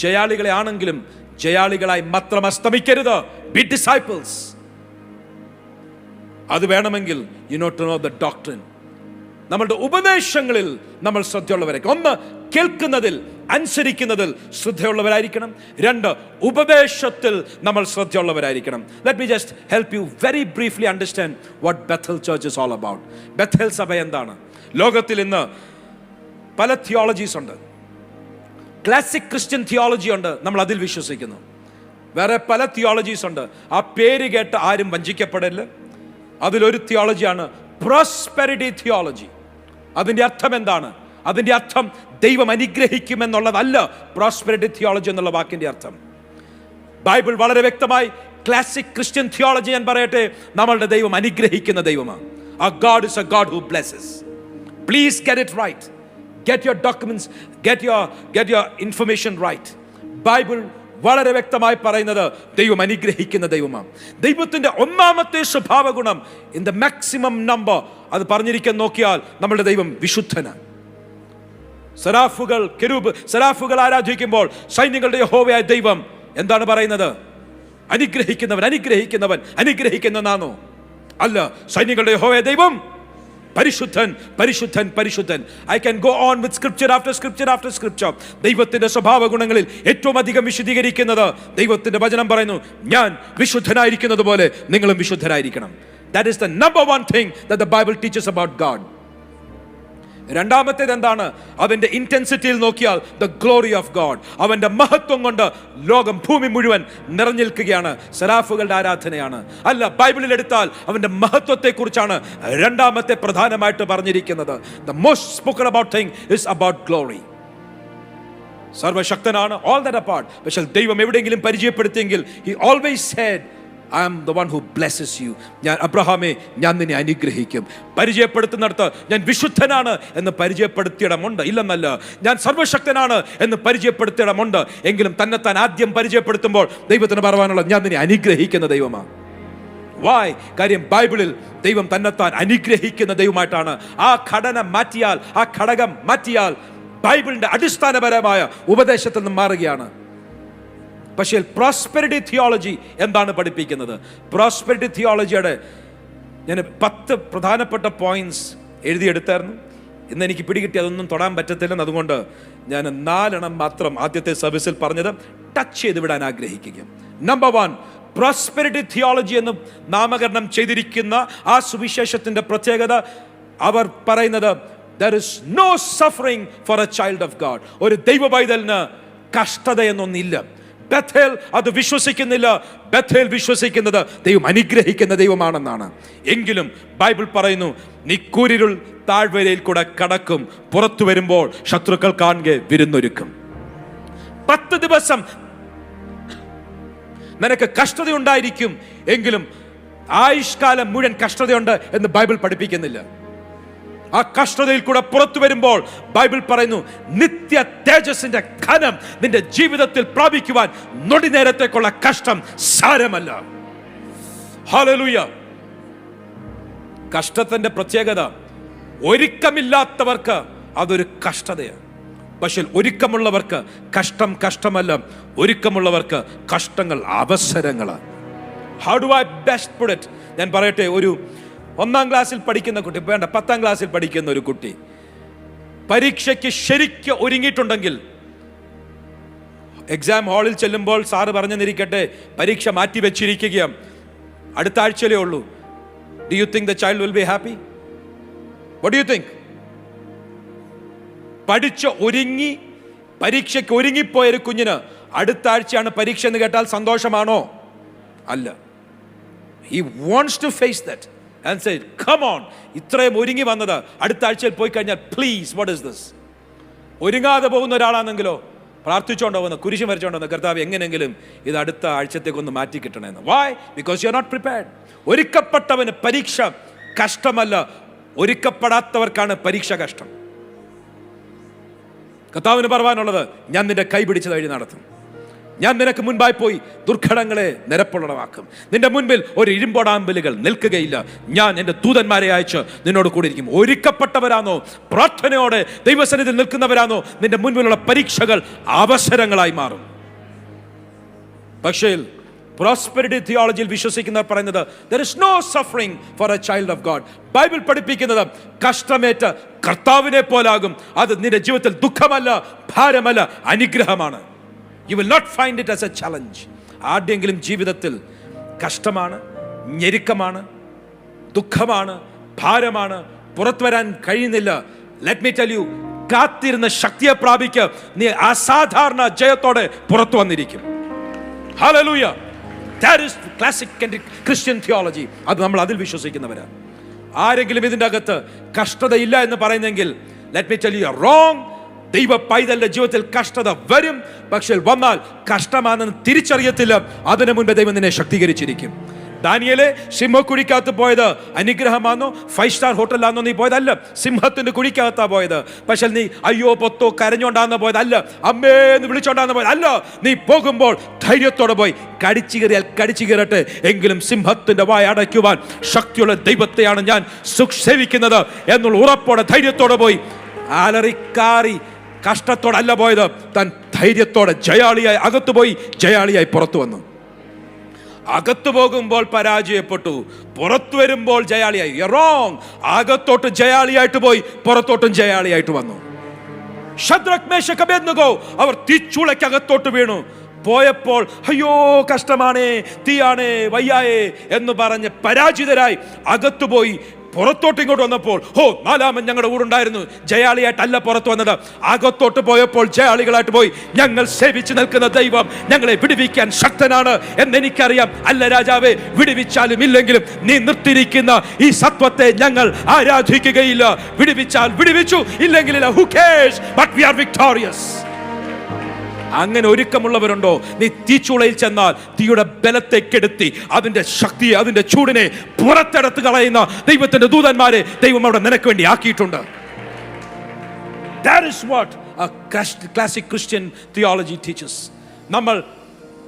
A: ജയാളികളെ ആണെങ്കിലും ജയാളികളായി മാത്രം അസ്തമിക്കരുത്. B disciples. അത് വേണമെങ്കിൽ you not to know the doctrine. നമ്മളുടെ ഉപദേശങ്ങളിൽ നമ്മൾ ശ്രദ്ധയുള്ളവരായിരിക്കും. ഒന്ന്, കേൾക്കുന്നതിൽ, അനുസരിക്കുന്നതിൽ ശ്രദ്ധയുള്ളവരായിരിക്കണം. രണ്ട്, ഉപദേശത്തിൽ നമ്മൾ ശ്രദ്ധയുള്ളവരായിരിക്കണം. Let me just help you very briefly understand what Bethel church is all about. Bethel സഭ എന്താണ്? ലോകത്തിൽ ഇന്ന് പല തിയോളജീസ് ഉണ്ട്. ക്ലാസിക് ക്രിസ്ത്യൻ തിയോളജി ഉണ്ട്, നമ്മൾ അതിൽ വിശ്വസിക്കുന്നു. വേറെ പല തിയോളജീസ് ഉണ്ട്, ആ പേര് കേട്ട് ആരും വഞ്ചിക്കപ്പെടില്ല. അതിലൊരു തിയോളജിയാണ് പ്രോസ്പെരിറ്റി തിയോളജി. അതിൻ്റെ അർത്ഥം എന്താണ്? അതിൻ്റെ അർത്ഥം ദൈവം അനുഗ്രഹിക്കുമെന്നുള്ളതല്ല പ്രോസ്പെരിറ്റി തിയോളജി എന്നുള്ള വാക്കിൻ്റെ അർത്ഥം. ബൈബിൾ വളരെ വ്യക്തമായി, ക്ലാസിക് ക്രിസ്ത്യൻ തിയോളജി ഞാൻ പറയട്ടെ, നമ്മളുടെ ദൈവം അനുഗ്രഹിക്കുന്ന ദൈവമാണ്. Our God is a God who blesses. Please get it right. Get your documents, get your information right. Bible വളരെ വ്യക്തമായി പറയുന്നത് ദൈവം അനുഗ്രഹിക്കുന്ന ദൈവമാണ്. ദൈവത്തിന്റെ ഒന്നാമത്തെ സ്വഭാവ ഗുണം, ഇൻ ദ മാക്സിമം നമ്പർ, അത് പറഞ്ഞിരിക്കാൻ നോക്കിയാൽ നമ്മളുടെ ദൈവം വിശുദ്ധനാണ്. സെറാഫുകൾ ആരാധിക്കുമ്പോൾ സൈന്യങ്ങളുടെ യഹോവയായ ദൈവം എന്താണ് പറയുന്നത്? അനുഗ്രഹിക്കുന്നവനാണോ? അല്ല, സൈന്യങ്ങളുടെ യഹോവയായ ദൈവം പരിശുദ്ധൻ, പരിശുദ്ധൻ, പരിശുദ്ധൻ. I can go on with scripture after scripture after scripture. ദൈവത്തിന്റെ സ്വഭാവ ഗുണങ്ങളിൽ ഏറ്റവും അധികം വിശദീകരിക്കുന്നത് ദൈവത്തിന്റെ വചനം പറയുന്നു, ഞാൻ വിശുദ്ധനായിരിക്കുന്നത് പോലെ നിങ്ങളും വിശുദ്ധരായിരിക്കണം. That is the number one thing that the Bible teaches about God. രണ്ടാമത്തേത് എന്താണ്? അവന്റെ ഇന്റൻസിറ്റിയിൽ നോക്കിയാൽ ദ ഗ്ലോറി ഓഫ് ഗോഡ്. അവന്റെ മഹത്വം കൊണ്ട് ലോകം, ഭൂമി മുഴുവൻ നിറഞ്ഞിരിക്കുകയാണ്. സെറാഫുകളുടെ ആരാധനയാണ്. അല്ല, ബൈബിളിൽ എടുത്താൽ അവന്റെ മഹത്വത്തെ കുറിച്ചാണ് രണ്ടാമത്തെ പ്രധാനമായിട്ട് പറഞ്ഞിരിക്കുന്നത്. The most spoken about thing is about glory. സർവശക്തനാണ്, ഓൾ ദാറ്റ് അപ്പാർട്ട്. പക്ഷേ ദൈവം എവിടെയെങ്കിലും പരിചയപ്പെടുത്തിയെങ്കിൽ he always said, I am the one who blesses you. ഞാൻ അബ്രഹാമേ, ഞാൻ നിന്നെ അനുഗ്രഹിക്കും. പരിചയപ്പെടുത്തുന്നിടത്ത് ഞാൻ വിശുദ്ധനാണ് എന്ന് പരിചയപ്പെടുത്തിയിടമുണ്ട്, ഇല്ലെന്നല്ല. ഞാൻ സർവശക്തനാണ് എന്ന് പരിചയപ്പെടുത്തിയിടമുണ്ട്. എങ്കിലും തന്നെത്താൻ ആദ്യം പരിചയപ്പെടുത്തുമ്പോൾ ദൈവത്തിന് പറയാനുള്ള, ഞാൻ നിന്നെ അനുഗ്രഹിക്കുന്ന ദൈവമാണ്. വായ്? കാര്യം ബൈബിളിൽ ദൈവം തന്നെത്താൻ അനുഗ്രഹിക്കുന്ന ദൈവമായിട്ടാണ്. ആ ഘടകം മാറ്റിയാൽ ബൈബിളിന്റെ അടിസ്ഥാനപരമായ ഉപദേശത്തിൽ നിന്ന് മാറുകയാണ്. പക്ഷേ പ്രോസ്പെരിറ്റി തിയോളജി എന്താണ് പഠിപ്പിക്കുന്നത്? പ്രോസ്പെരിറ്റി തിയോളജിയുടെ ഞാൻ 10 പ്രധാനപ്പെട്ട പോയിന്റ്സ് എഴുതിയെടുത്തായിരുന്നു. ഇന്ന് എനിക്ക് പിടികിട്ടി അതൊന്നും തൊടാൻ പറ്റത്തില്ലെന്ന്, അതുകൊണ്ട് ഞാൻ 4 മാത്രം ആദ്യത്തെ സർവീസിൽ പറഞ്ഞത് ടച്ച് ചെയ്ത് വിടാൻ ആഗ്രഹിക്കുക. നമ്പർ 1, പ്രോസ്പെരിറ്റി തിയോളജി എന്ന് നാമകരണം ചെയ്തിരിക്കുന്ന ആ സുവിശേഷത്തിന്റെ പ്രത്യേകത, അവർ പറയുന്നത് there is no suffering for a child of God. ഒരു ദൈവ പൈതലിന് കഷ്ടത എന്നൊന്നില്ല. ബഥേൽ അത് വിശ്വസിക്കുന്നില്ല. ബഥേൽ വിശ്വസിക്കുന്നത് ദൈവം അനുഗ്രഹിക്കുന്ന ദൈവമാണെന്നാണ്. എങ്കിലും ബൈബിൾ പറയുന്നു, നീ കൂരിരുൾ താഴ്വരയിൽ കൂടെ കടക്കും, പുറത്തു വരുമ്പോൾ ശത്രുക്കൾ കാണുക വിരുന്നൊരുക്കും. 10 ദിവസം നിനക്ക് കഷ്ടതയുണ്ടായിരിക്കും, എങ്കിലും ആയുഷ്കാലം മുഴുവൻ കഷ്ടതയുണ്ട് എന്ന് ബൈബിൾ പഠിപ്പിക്കുന്നില്ല. ആ കഷ്ടതയിൽ കൂടെ പുറത്തു വരുമ്പോൾ ബൈബിൾ പറയുന്നു, നിത്യ തേജസ്സിന്റെ ഘനം നിന്റെ ജീവിതത്തിൽ പ്രാപിക്കുവാൻ നൊടി നേരത്തേക്കുള്ള കഷ്ടം സാരമല്ല. ഹല്ലേലൂയ. കഷ്ടത്തിന്റെ പ്രത്യേകത, ഒരുക്കമില്ലാത്തവർക്ക് അതൊരു കഷ്ടതയാണ്. പക്ഷേ ഒരുക്കമുള്ളവർക്ക് കഷ്ടം കഷ്ടമല്ല, ഒരുക്കമുള്ളവർക്ക് കഷ്ടങ്ങൾ അവസരങ്ങളാണ്. How do I best put it? ഞാൻ പറയട്ടെ, ഒരു 1-ാം ക്ലാസ്സിൽ പഠിക്കുന്ന കുട്ടി, വേണ്ട 10-ാം ക്ലാസ്സിൽ പഠിക്കുന്ന ഒരു കുട്ടി പരീക്ഷയ്ക്ക് ശരിക്കും ഒരുങ്ങിയിട്ടുണ്ടെങ്കിൽ, എക്സാം ഹാളിൽ ചെല്ലുമ്പോൾ സാറ് പറഞ്ഞെന്നിരിക്കട്ടെ പരീക്ഷ മാറ്റി വെച്ചിരിക്കുകയാണ്, അടുത്ത ആഴ്ചയിലേ ഉള്ളൂ. Do you think the child will be happy? What do you think? പഠിച്ച് ഒരുങ്ങി പരീക്ഷയ്ക്ക് ഒരുങ്ങിപ്പോയൊരു കുഞ്ഞിന് അടുത്ത ആഴ്ചയാണ് പരീക്ഷ എന്ന് കേട്ടാൽ സന്തോഷമാണോ? അല്ല. He wants to face that and say, come on, ഇത്രയും ഒരുങ്ങി വന്നത് അടുത്ത ആഴ്ചയിൽ പോയി കഴിഞ്ഞാൽ പ്ലീസ്, what is this? ഒരുങ്ങാതെ പോകുന്ന ഒരാളാണെങ്കിലോ പ്രാർത്ഥിച്ചുകൊണ്ടോ വന്ന് കുരിശ് വരച്ചുകൊണ്ടോ വന്ന്, കർത്താവ് എങ്ങനെയെങ്കിലും ഇത് അടുത്ത ആഴ്ചത്തേക്കൊന്ന് മാറ്റി കിട്ടണമെന്ന്. Why? Because you are not prepared. ഒരുക്കപ്പെട്ടവന് പരീക്ഷ കഷ്ടമല്ല, ഒരുക്കപ്പെടാത്തവർക്കാണ് പരീക്ഷ കഷ്ടം. കർത്താവിന് പറയാനുള്ളത്, ഞാൻ നിന്റെ കൈ പിടിച്ചത് വഴി നടത്തും, ഞാൻ നിനക്ക് മുൻപായി പോയി ദുർഘടങ്ങളെ നിരപ്പുള്ളവാക്കും, നിന്റെ മുൻപിൽ ഒരു ഇരുമ്പോടാമ്പലുകൾ നിൽക്കുകയില്ല, ഞാൻ എൻ്റെ ദൂതന്മാരെ അയച്ച് നിന്നോട് കൂടി ഇരിക്കും. ഒരുക്കപ്പെട്ടവരാണോ, പ്രാർത്ഥനയോടെ ദൈവസന്നിധിയിൽ നിൽക്കുന്നവരാണോ, നിന്റെ മുൻപിലുള്ള പരീക്ഷകൾ അവസരങ്ങളായി മാറും. പക്ഷേ പ്രോസ്പെരിറ്റി തിയോളജിയിൽ വിശ്വസിക്കുന്നവർ പറയുന്നത്, there is no suffering for a child of God. Bible പഠിപ്പിക്കുന്നത് കഷ്ടമേറ്റ കർത്താവിനെ പോലാകും. അത് നിന്റെ ജീവിതത്തിൽ ദുഃഖമല്ല, ഭാരമല്ല, അനുഗ്രഹമാണ്. You will not find it as a challenge. ആരുടെയെങ്കിലും ജീവിതത്തിൽ കഷ്ടമാണ്, ഞെരുക്കമാണ്, ദുഃഖമാണ്, ഭാരമാണ്, പുറത്തു വരാൻ കഴിയുന്നില്ല, let me tell you, കാത്തിരുന്ന ശക്തിയെ പ്രാപിക്കുക, നീ അസാധാരണ ജയത്തോടെ പുറത്തു വന്നിരിക്കും. Hallelujah. That is classic Christian theology. അത് നമ്മൾ അതിൽ വിശ്വസിക്കുന്നവരാണ്. ആരെങ്കിലും ഇതിൻ്റെ അകത്ത് കഷ്ടതയില്ല എന്ന് പറയുന്നെങ്കിൽ, let me tell you, you are wrong. ദൈവ പൈതലിന്റെ ജീവിതത്തിൽ കഷ്ടത വരും, പക്ഷേ വന്നാൽ കഷ്ടമാണെന്ന് തിരിച്ചറിയത്തില്ല. അതിനു മുൻപ് ദൈവം നിന്നെ ശക്തീകരിച്ചിരിക്കും. ദാനിയേലേ, സിംഹക്കുഴിക്കകത്ത് പോയത് അനുഗ്രഹമാണോ, 5 സ്റ്റാർ ഹോട്ടലിലാണോ നീ പോയതല്ല, സിംഹത്തിന്റെ കുഴിക്കകത്താ പോയത്. പക്ഷെ നീ അയ്യോ പൊത്തോ കരഞ്ഞോണ്ടാന്ന് പോയതല്ല, അമ്മേ എന്ന് വിളിച്ചോണ്ടാന്ന് പോയത് അല്ല. നീ പോകുമ്പോൾ ധൈര്യത്തോടെ പോയി, കടിച്ചു കയറിയാൽ കടിച്ചു കയറട്ടെ, എങ്കിലും സിംഹത്തിന്റെ വായ അടയ്ക്കുവാൻ ശക്തിയുള്ള ദൈവത്തെയാണ് ഞാൻ സേവിക്കുന്നത് എന്നുള്ള ഉറപ്പോടെ ധൈര്യത്തോടെ പോയി. അലറിക്കാറി കഷ്ടത്തോടല്ല പോയത്, താൻ ധൈര്യത്തോടെ ജയാളിയായി അകത്തുപോയി, ജയാളിയായി പുറത്തു വന്നു. അകത്തു പോകുമ്പോൾ പരാജയപ്പെട്ടു, പുറത്തു വരുമ്പോൾ ജയാളിയായി. റോങ്. അകത്തോട്ട് ജയാളിയായിട്ട് പോയി, പുറത്തോട്ടും ജയാളിയായിട്ട് വന്നു. ശദ്രക്, മേശക്, അബേദ്നെഗോ അവർ തീച്ചൂളയ്ക്കകത്തോട്ട് വീണു. പോയപ്പോൾ അയ്യോ കഷ്ടമാണേ, തീയാണേ, വയ്യായേ എന്ന് പറഞ്ഞ് പരാജിതരായി അകത്തുപോയി. പുറത്തോട്ട് ഇങ്ങോട്ട് വന്നപ്പോൾ, 4-ാമൻ ഞങ്ങളുടെ കൂടെ ഉണ്ടായിരുന്നു. ജയാളിയായിട്ടല്ല പുറത്തു വന്നത്, അകത്തോട്ട് പോയപ്പോൾ ജയാളികളായിട്ട് പോയി. ഞങ്ങൾ സേവിച്ച് നിൽക്കുന്ന ദൈവം ഞങ്ങളെ വിടുവിക്കാൻ ശക്തനാണ് എന്നെനിക്കറിയാം. അല്ല രാജാവേ, വിടുവിച്ചാലും ഇല്ലെങ്കിലും നീ നിർത്തിയിരിക്കുന്ന ഈ സത്വത്തെ ഞങ്ങൾ ആരാധിക്കുകയില്ല. വിടുവിച്ചാൽ വിടുവിച്ചു, ഇല്ലെങ്കിൽ who cares, but we are victorious. അങ്ങനെ ഒരുക്കമുള്ളവരുണ്ടോ? നീ തീച്ചൂളയിൽ ചെന്നാൽ തീയുടെ ബലത്തെ കെടുത്തി അതിന്റെ ശക്തിയെ, അതിന്റെ ചൂടിനെ പുറത്തെടുത്ത് കളയുന്ന ദൈവത്തിന്റെ ദൂതന്മാരെ ദൈവം അവിടെ നിനക്ക് വേണ്ടി ആക്കിയിട്ടുണ്ട്. That is what a classic Christian theology teaches. നമ്മൾ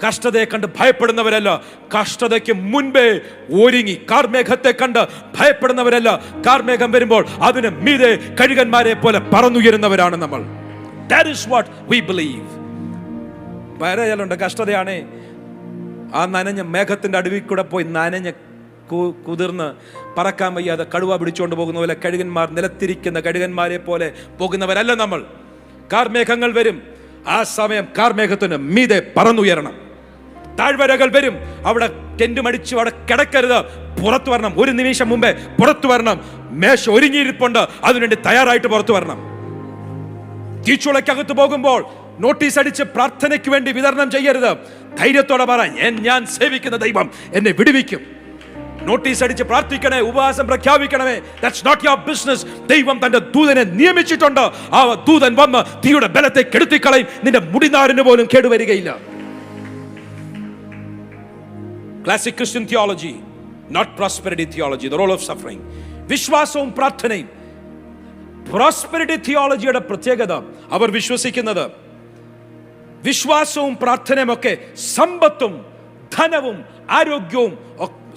A: കഷ്ടതയെ കണ്ട് ഭയപ്പെടുന്നവരല്ല, കഷ്ടതയ്ക്ക് മുൻപേ ഒരുങ്ങി. കാർമേഘത്തെ കണ്ട് ഭയപ്പെടുന്നവരല്ല, കാർമേഘം വരുമ്പോൾ അതിന് മീതെ കഴുകന്മാരെ പോലെ പറന്നുയരുന്നവരാണ് നമ്മൾ. That is what we believe. പറയാലുണ്ട്, കഷ്ടതയാണേ, ആ നനഞ്ഞ മേഘത്തിന്റെ അടുവിൽ കൂടെ പോയി നനഞ്ഞ് കുതിർന്ന് പറക്കാൻ വയ്യാതെ കടുവ പിടിച്ചുകൊണ്ട് പോകുന്ന പോലെ കഴുകന്മാർ, നിലത്തിരിക്കുന്ന കഴുകന്മാരെ പോലെ പോകുന്നവരല്ല നമ്മൾ. കാർമേഘങ്ങൾ വരും, ആ സമയം കാർമേഘത്തിന് മീതെ പറന്നുയരണം. താഴ്വരകൾ വരും, അവിടെ ടെന്റ് മടിച്ച് അവിടെ കിടക്കരുത്, പുറത്തു വരണം. ഒരു നിമിഷം മുമ്പേ പുറത്തു വരണം. മേശ ഒരുങ്ങിയിരിപ്പുണ്ട്, അതിനുവേണ്ടി തയ്യാറായിട്ട് പുറത്തു വരണം. തീച്ചുളയ്ക്കകത്ത് പോകുമ്പോൾ നോട്ടീസ് അടിച്ച് പ്രാർത്ഥനയ്ക്ക് വേണ്ടി വിതരണം ചെയ്യരുത്. ധൈര്യത്തോടെ പറ, ഞാൻ സേവിക്കുന്ന ദൈവം എന്നെ വിടുവിക്കും. നോട്ടീസ് അടിച്ച് പ്രാർത്ഥിക്കണേ, ഉപവാസം പ്രഖ്യാപിക്കണമേ, ദാറ്റ്സ് നോട്ട് യുവർ ബിസിനസ്. ദൈവം തന്റെ ദൂതനെ നിയമിച്ചിട്ടുണ്ട്. ആ ദൂതൻ വന്ന് തീയുടെ ബലത്തെ കെടുത്തിക്കളയും, നിന്റെ മുടിനാരിന് പോലും കേടുവരികയില്ല. Classic Christian theology, not prosperity theology, the role of suffering. വിശ്വാസവും പ്രാർത്ഥനയും പ്രോസ്പെരിറ്റി തിയോളജിയുടെ പ്രത്യേകത, അവർ വിശ്വസിക്കുന്നത് വിശ്വാസവും പ്രാർത്ഥനയുമൊക്കെ സമ്പത്തും ധനവും ആരോഗ്യവും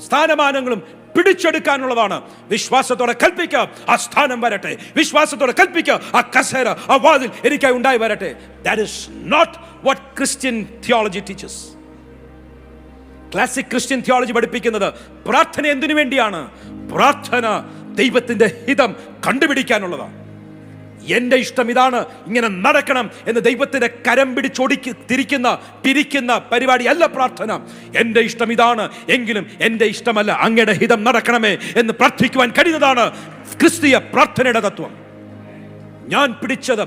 A: സ്ഥാനമാനങ്ങളും പിടിച്ചെടുക്കാനുള്ളതാണ്. വിശ്വാസത്തോടെ കൽപ്പിക്കുക, ആ സ്ഥാനം വരട്ടെ. വിശ്വാസത്തോടെ കൽപ്പിക്കുക, ആ കസേര, ആ വാതിൽ എനിക്കായി ഉണ്ടായി വരട്ടെ. That is not what Christian theology teaches. Classic Christian theology പഠിപ്പിക്കുന്നത് പ്രാർത്ഥന എന്തിനു വേണ്ടിയാണ്? പ്രാർത്ഥന ദൈവത്തിന്റെ ഹിതം കണ്ടുപിടിക്കാനുള്ളതാണ്. എന്റെ ഇഷ്ടം ഇതാണ്, ഇങ്ങനെ നടക്കണം എന്ന് ദൈവത്തിന്റെ കരം പിരിക്കുന്ന പരിപാടിയല്ല പ്രാർത്ഥന. എന്റെ ഇഷ്ടം ഇതാണ്, എങ്കിലും എന്റെ ഇഷ്ടമല്ല, അങ്ങയുടെ ഹിതം നടക്കണമേ എന്ന് പ്രാർത്ഥിക്കുവാൻ കഴിയുന്നതാണ് ക്രിസ്തീയ പ്രാർത്ഥനയുടെ തത്വം. ഞാൻ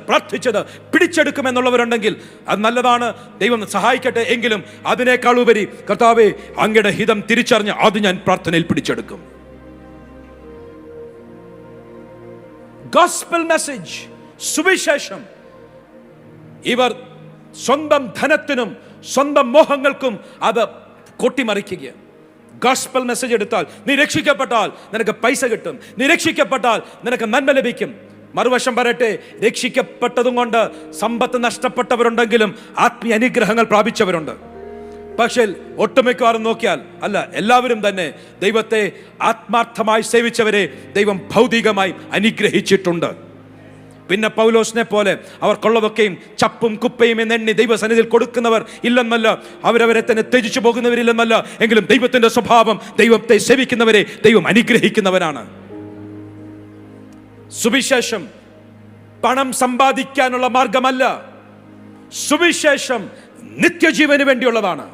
A: പ്രാർത്ഥിച്ചത് പിടിച്ചെടുക്കുമെന്നുള്ളവരുണ്ടെങ്കിൽ അത് നല്ലതാണ്, ദൈവം സഹായിക്കട്ടെ. എങ്കിലും അതിനേക്കാൾ ഉപരി കർത്താവേ, അങ്ങയുടെ ഹിതം തിരിച്ചറിഞ്ഞ് അത് ഞാൻ പ്രാർത്ഥനയിൽ പിടിച്ചെടുക്കും. ഗോസ്പൽ മെസ്സേജ്, സുവിശേഷം, ഇവർ സ്വന്തം ധനത്തിനും സ്വന്തം മോഹങ്ങൾക്കും അത് കൊട്ടിമറിക്കുകയാണ്. ഗോസ്പൽ മെസ്സേജ് എടുത്താൽ നീ രക്ഷിക്കപ്പെട്ടാൽ നിനക്ക് പൈസ കിട്ടും, നീ രക്ഷിക്കപ്പെട്ടാൽ നിനക്ക് നന്മ ലഭിക്കും. മറുവശം പറയട്ടെ, രക്ഷിക്കപ്പെട്ടതും കൊണ്ട് സമ്പത്ത് നഷ്ടപ്പെട്ടവരുണ്ടെങ്കിലും ആത്മീയ അനുഗ്രഹങ്ങൾ പ്രാപിച്ചവരുണ്ട്. പക്ഷേ ഒട്ടുമിക്കവാറും നോക്കിയാൽ അല്ല, എല്ലാവരും തന്നെ ദൈവത്തെ ആത്മാർത്ഥമായി സേവിച്ചവരെ ദൈവം ഭൗതികമായി അനുഗ്രഹിച്ചിട്ടുണ്ട്. പിന്നെ പൗലോസിനെ പോലെ അവർക്കുള്ളതൊക്കെയും ചപ്പും കുപ്പയും എന്നെണ്ണി ദൈവസന്നിധിയിൽ കൊടുക്കുന്നവർ ഇല്ലെന്നല്ല, അവരവരെ തന്നെ ത്യജിച്ചു പോകുന്നവരില്ലെന്നല്ല, എങ്കിലും ദൈവത്തിന്റെ സ്വഭാവം ദൈവത്തെ സേവിക്കുന്നവരെ ദൈവം അനുഗ്രഹിക്കുന്നവനാണ്. സുവിശേഷം പണം സമ്പാദിക്കാനുള്ള മാർഗമല്ല. സുവിശേഷം നിത്യജീവന് വേണ്ടിയുള്ളതാണ്.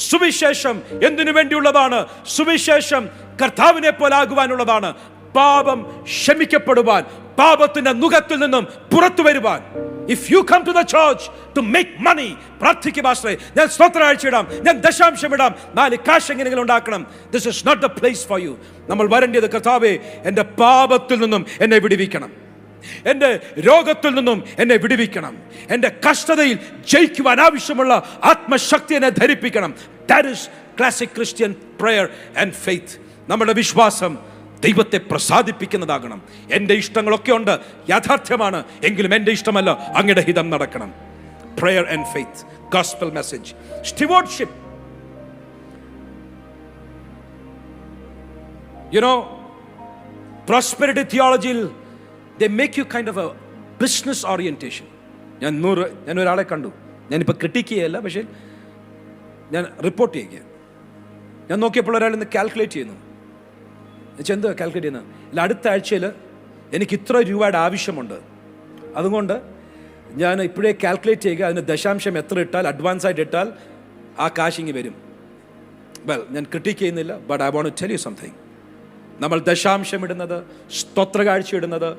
A: സുവിശേഷം എന്തിനു വേണ്ടിയുള്ളതാണ്? സുവിശേഷം കർത്താവിനെ പോലാകുവാനുള്ളതാണ്. പാപം ക്ഷമിക്കപ്പെടുവാൻ, പാപത്തിന്റെ നുകത്തിൽ നിന്നും പുറത്തു വരുവാൻ. If you come to the church to make money, പ്രാർത്ഥിക്കുക പാസ്റ്ററെ, ഞാൻ സ്തോത്രാഴ്ച ഇടാം, ഞാൻ ദശാംശം ഇടാം, 4 കാശ് എങ്ങനെയെങ്കിലും ഉണ്ടാക്കണം. This is not the place for you. നമ്മൾ വരേണ്ടത്, കർത്താവേ, എൻ്റെ പാപത്തിൽ നിന്നും എന്നെ വിടുവിക്കണം, എൻ്റെ രോഗത്തിൽ നിന്നും എന്നെ വിടുവിക്കണം, എൻ്റെ കഷ്ടതയിൽ ജയിക്കുവാൻ ആവശ്യമുള്ള ആത്മശക്തി എന്നെ ധരിപ്പിക്കണം. That is classic Christian prayer and faith. നമ്മുടെ വിശ്വാസം ദൈവത്തെ പ്രസാദിപ്പിക്കുന്നതാകണം. എൻ്റെ ഇഷ്ടങ്ങളൊക്കെ ഉണ്ട്, യാഥാർത്ഥ്യമാണ്, എങ്കിലും എൻ്റെ ഇഷ്ടമല്ല, അങ്ങയുടെ ഹിതം നടക്കണം. Prayer and faith, gospel message. Stewardship. You know, prosperity theology, they make you kind of a business orientation. ഞാൻ ഒരാളെ കണ്ടു, ഞാനിപ്പോൾ ക്രിട്ടിക്ക് ചെയ്യല്ല, പക്ഷേ ഞാൻ റിപ്പോർട്ട് ചെയ്യുക. ഞാൻ നോക്കിയപ്പോൾ ഒരാൾ ഇന്ന് കാൽക്കുലേറ്റ് ചെയ്യുന്നു. എന്താ കാൽക്കുലേറ്റ് ചെയ്യുന്നത്? ഇല്ല, അടുത്ത ആഴ്ചയിൽ എനിക്ക് ഇത്ര രൂപയുടെ ആവശ്യമുണ്ട്, അതുകൊണ്ട് ഞാൻ ഇപ്പോഴേ കാൽക്കുലേറ്റ് ചെയ്യുക, അതിന് ദശാംശം എത്ര ഇട്ടാൽ, അഡ്വാൻസ് ആയിട്ട് ഇട്ടാൽ ആ കാശിങ്ങി വരും. വെൽ, ഞാൻ ക്രിട്ടിക്ക് ചെയ്യുന്നില്ല, but I want to tell you something. നമ്മൾ ദശാംശം ഇടുന്നത്, സ്തോത്രകാഴ്ച ഇടുന്നത്,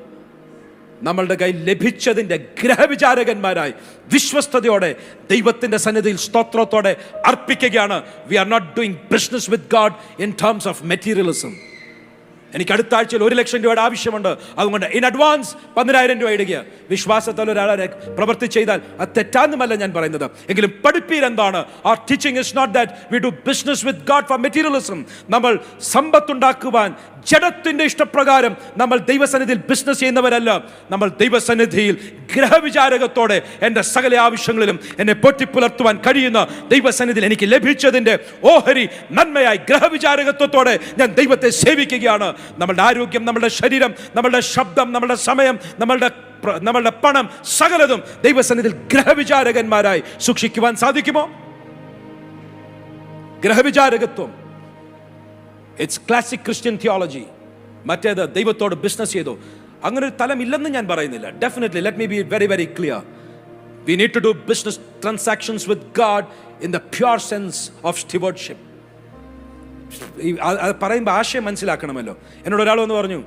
A: നമ്മളുടെ കയ്യിൽ ലഭിച്ചതിൻ്റെ ഗ്രഹവിചാരകന്മാരായി വിശ്വസ്തയോടെ ദൈവത്തിൻ്റെ സന്നിധിയിൽ സ്തോത്രത്തോടെ അർപ്പിക്കുകയാണ്. We are not doing business with God in terms of materialism. എനിക്ക് അടുത്ത ആഴ്ചയിൽ 1 ലക്ഷം രൂപയുടെ ആവശ്യമുണ്ട്, അതുകൊണ്ട് ഇൻ അഡ്വാൻസ് 10,000 രൂപ ഇടുക. വിശ്വാസത്തിൽ ഒരാളെ പ്രവൃത്തി ചെയ്താൽ അത് തെറ്റാന്നുമല്ല ഞാൻ പറയുന്നത്, എങ്കിലും പഠിപ്പീർ എന്താണ്? Our teaching is not that we do business with God for materialism. നമ്മൾ സമ്പത്തുണ്ടാക്കുവാൻ ജഡത്തിന്റെ ഇഷ്ടപ്രകാരം നമ്മൾ ദൈവസന്നിധിയിൽ ബിസിനസ് ചെയ്യുന്നവരല്ല. നമ്മൾ ദൈവസന്നിധിയിൽ ഗ്രഹവിചാരകത്തോടെ എൻ്റെ സകല ആവശ്യങ്ങളിലും എന്നെ പൊട്ടിപ്പുലർത്തുവാൻ കഴിയുന്ന ദൈവസന്നിധിയിൽ എനിക്ക് ലഭിച്ചതിൻ്റെ ഓഹരി നന്മയായി ഗ്രഹവിചാരകത്വത്തോടെ ഞാൻ ദൈവത്തെ സേവിക്കുകയാണ്. നമ്മളുടെ ആരോഗ്യം, നമ്മളുടെ ശരീരം, നമ്മളുടെ ശബ്ദം, നമ്മളുടെ സമയം, നമ്മളുടെ പണം, സകലതും ദൈവസന്നിധിയിൽ ഗ്രഹവിചാരകന്മാരായി സൂക്ഷിക്കുവാൻ സാധിക്കുമോ? ഗ്രഹവിചാരകത്വം, ഇറ്റ്സ് ക്ലാസിക് ക്രിസ്ത്യൻ തിയോളജി. മറ്റേത് ദൈവത്തോട് ബിസിനസ് ചെയ്തു, അങ്ങനെ ഒരു തലം ഇല്ലെന്ന് ഞാൻ പറയുന്നില്ല. Definitely, let me be very very clear. We need to do business transactions with God in the pure sense of stewardship. അത് പറയുമ്പോൾ ആശയം മനസ്സിലാക്കണമല്ലോ. എന്നോട് ഒരാൾ വന്ന് പറഞ്ഞു,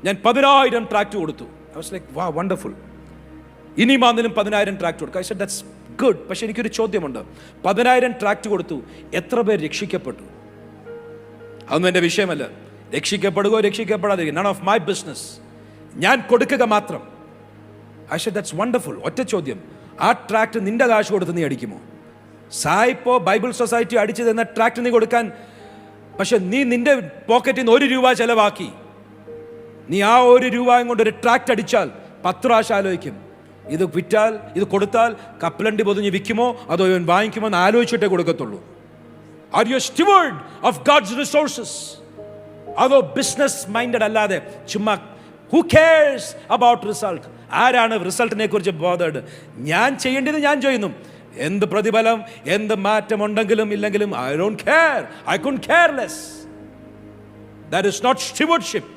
A: ഞാൻ 10,000 ട്രാക്ട് കൊടുത്തു. I was like, wow, wonderful. ഇനി മാന്നിലും 10,000 ട്രാക്ട് കൊടുക്കും. I said that's good. പക്ഷെ എനിക്കൊരു ചോദ്യമുണ്ട്, 10,000 ട്രാക്ട് കൊടുത്തു, എത്ര പേർ രക്ഷിക്കപ്പെട്ടു? അതൊന്നും എൻ്റെ വിഷയമല്ല. രക്ഷിക്കപ്പെടുകയോ രക്ഷിക്കപ്പെടാതിരിക്കും, നൺ ഓഫ് മൈ ബിസിനസ്. ഞാൻ കൊടുക്കുക മാത്രം. I said that's wonderful. ഒറ്റ ചോദ്യം, ആ ട്രാക്ട് നിന്റെ കാശ് കൊടുത്ത് നീ അടിക്കുമോ? സായിപ്പോ ബൈബിൾ സൊസൈറ്റി അടിച്ചു തന്ന ട്രാക്ട് നീ കൊടുക്കാൻ, പക്ഷെ നീ നിന്റെ പോക്കറ്റിൽ നിന്ന് 1 രൂപ ചെലവാക്കി നീ ആ ₹1 കൊണ്ട് ഒരു ട്രാക്ട് അടിച്ചാൽ 10 പ്രാവശ്യം ആലോചിക്കും. ഇത് വിറ്റാൽ, ഇത് കൊടുത്താൽ കപ്പലണ്ടി പൊതിഞ്ഞ് വിൽക്കുമോ അതോ ഇവൻ വാങ്ങിക്കുമോ എന്ന് ആലോചിച്ചിട്ടേ കൊടുക്കത്തുള്ളൂ. Are you steward of God's resources? അതോ ബിസിനസ് മൈൻഡഡ് അല്ലാതെ ചുമ്മാ ഹു കെയർസ് അബൌട്ട് റിസൾട്ട്? ആരാണ് റിസൾട്ടിനെ കുറിച്ച് ബോധേഡ്? ഞാൻ ചെയ്യേണ്ടത് ഞാൻ ചെയ്യുന്നു. എന്ത് പ്രതിഫലം, എന്ത് മാറ്റം ഉണ്ടെങ്കിലും ഇല്ലെങ്കിലും I don't care. I could care less. That is not stewardship.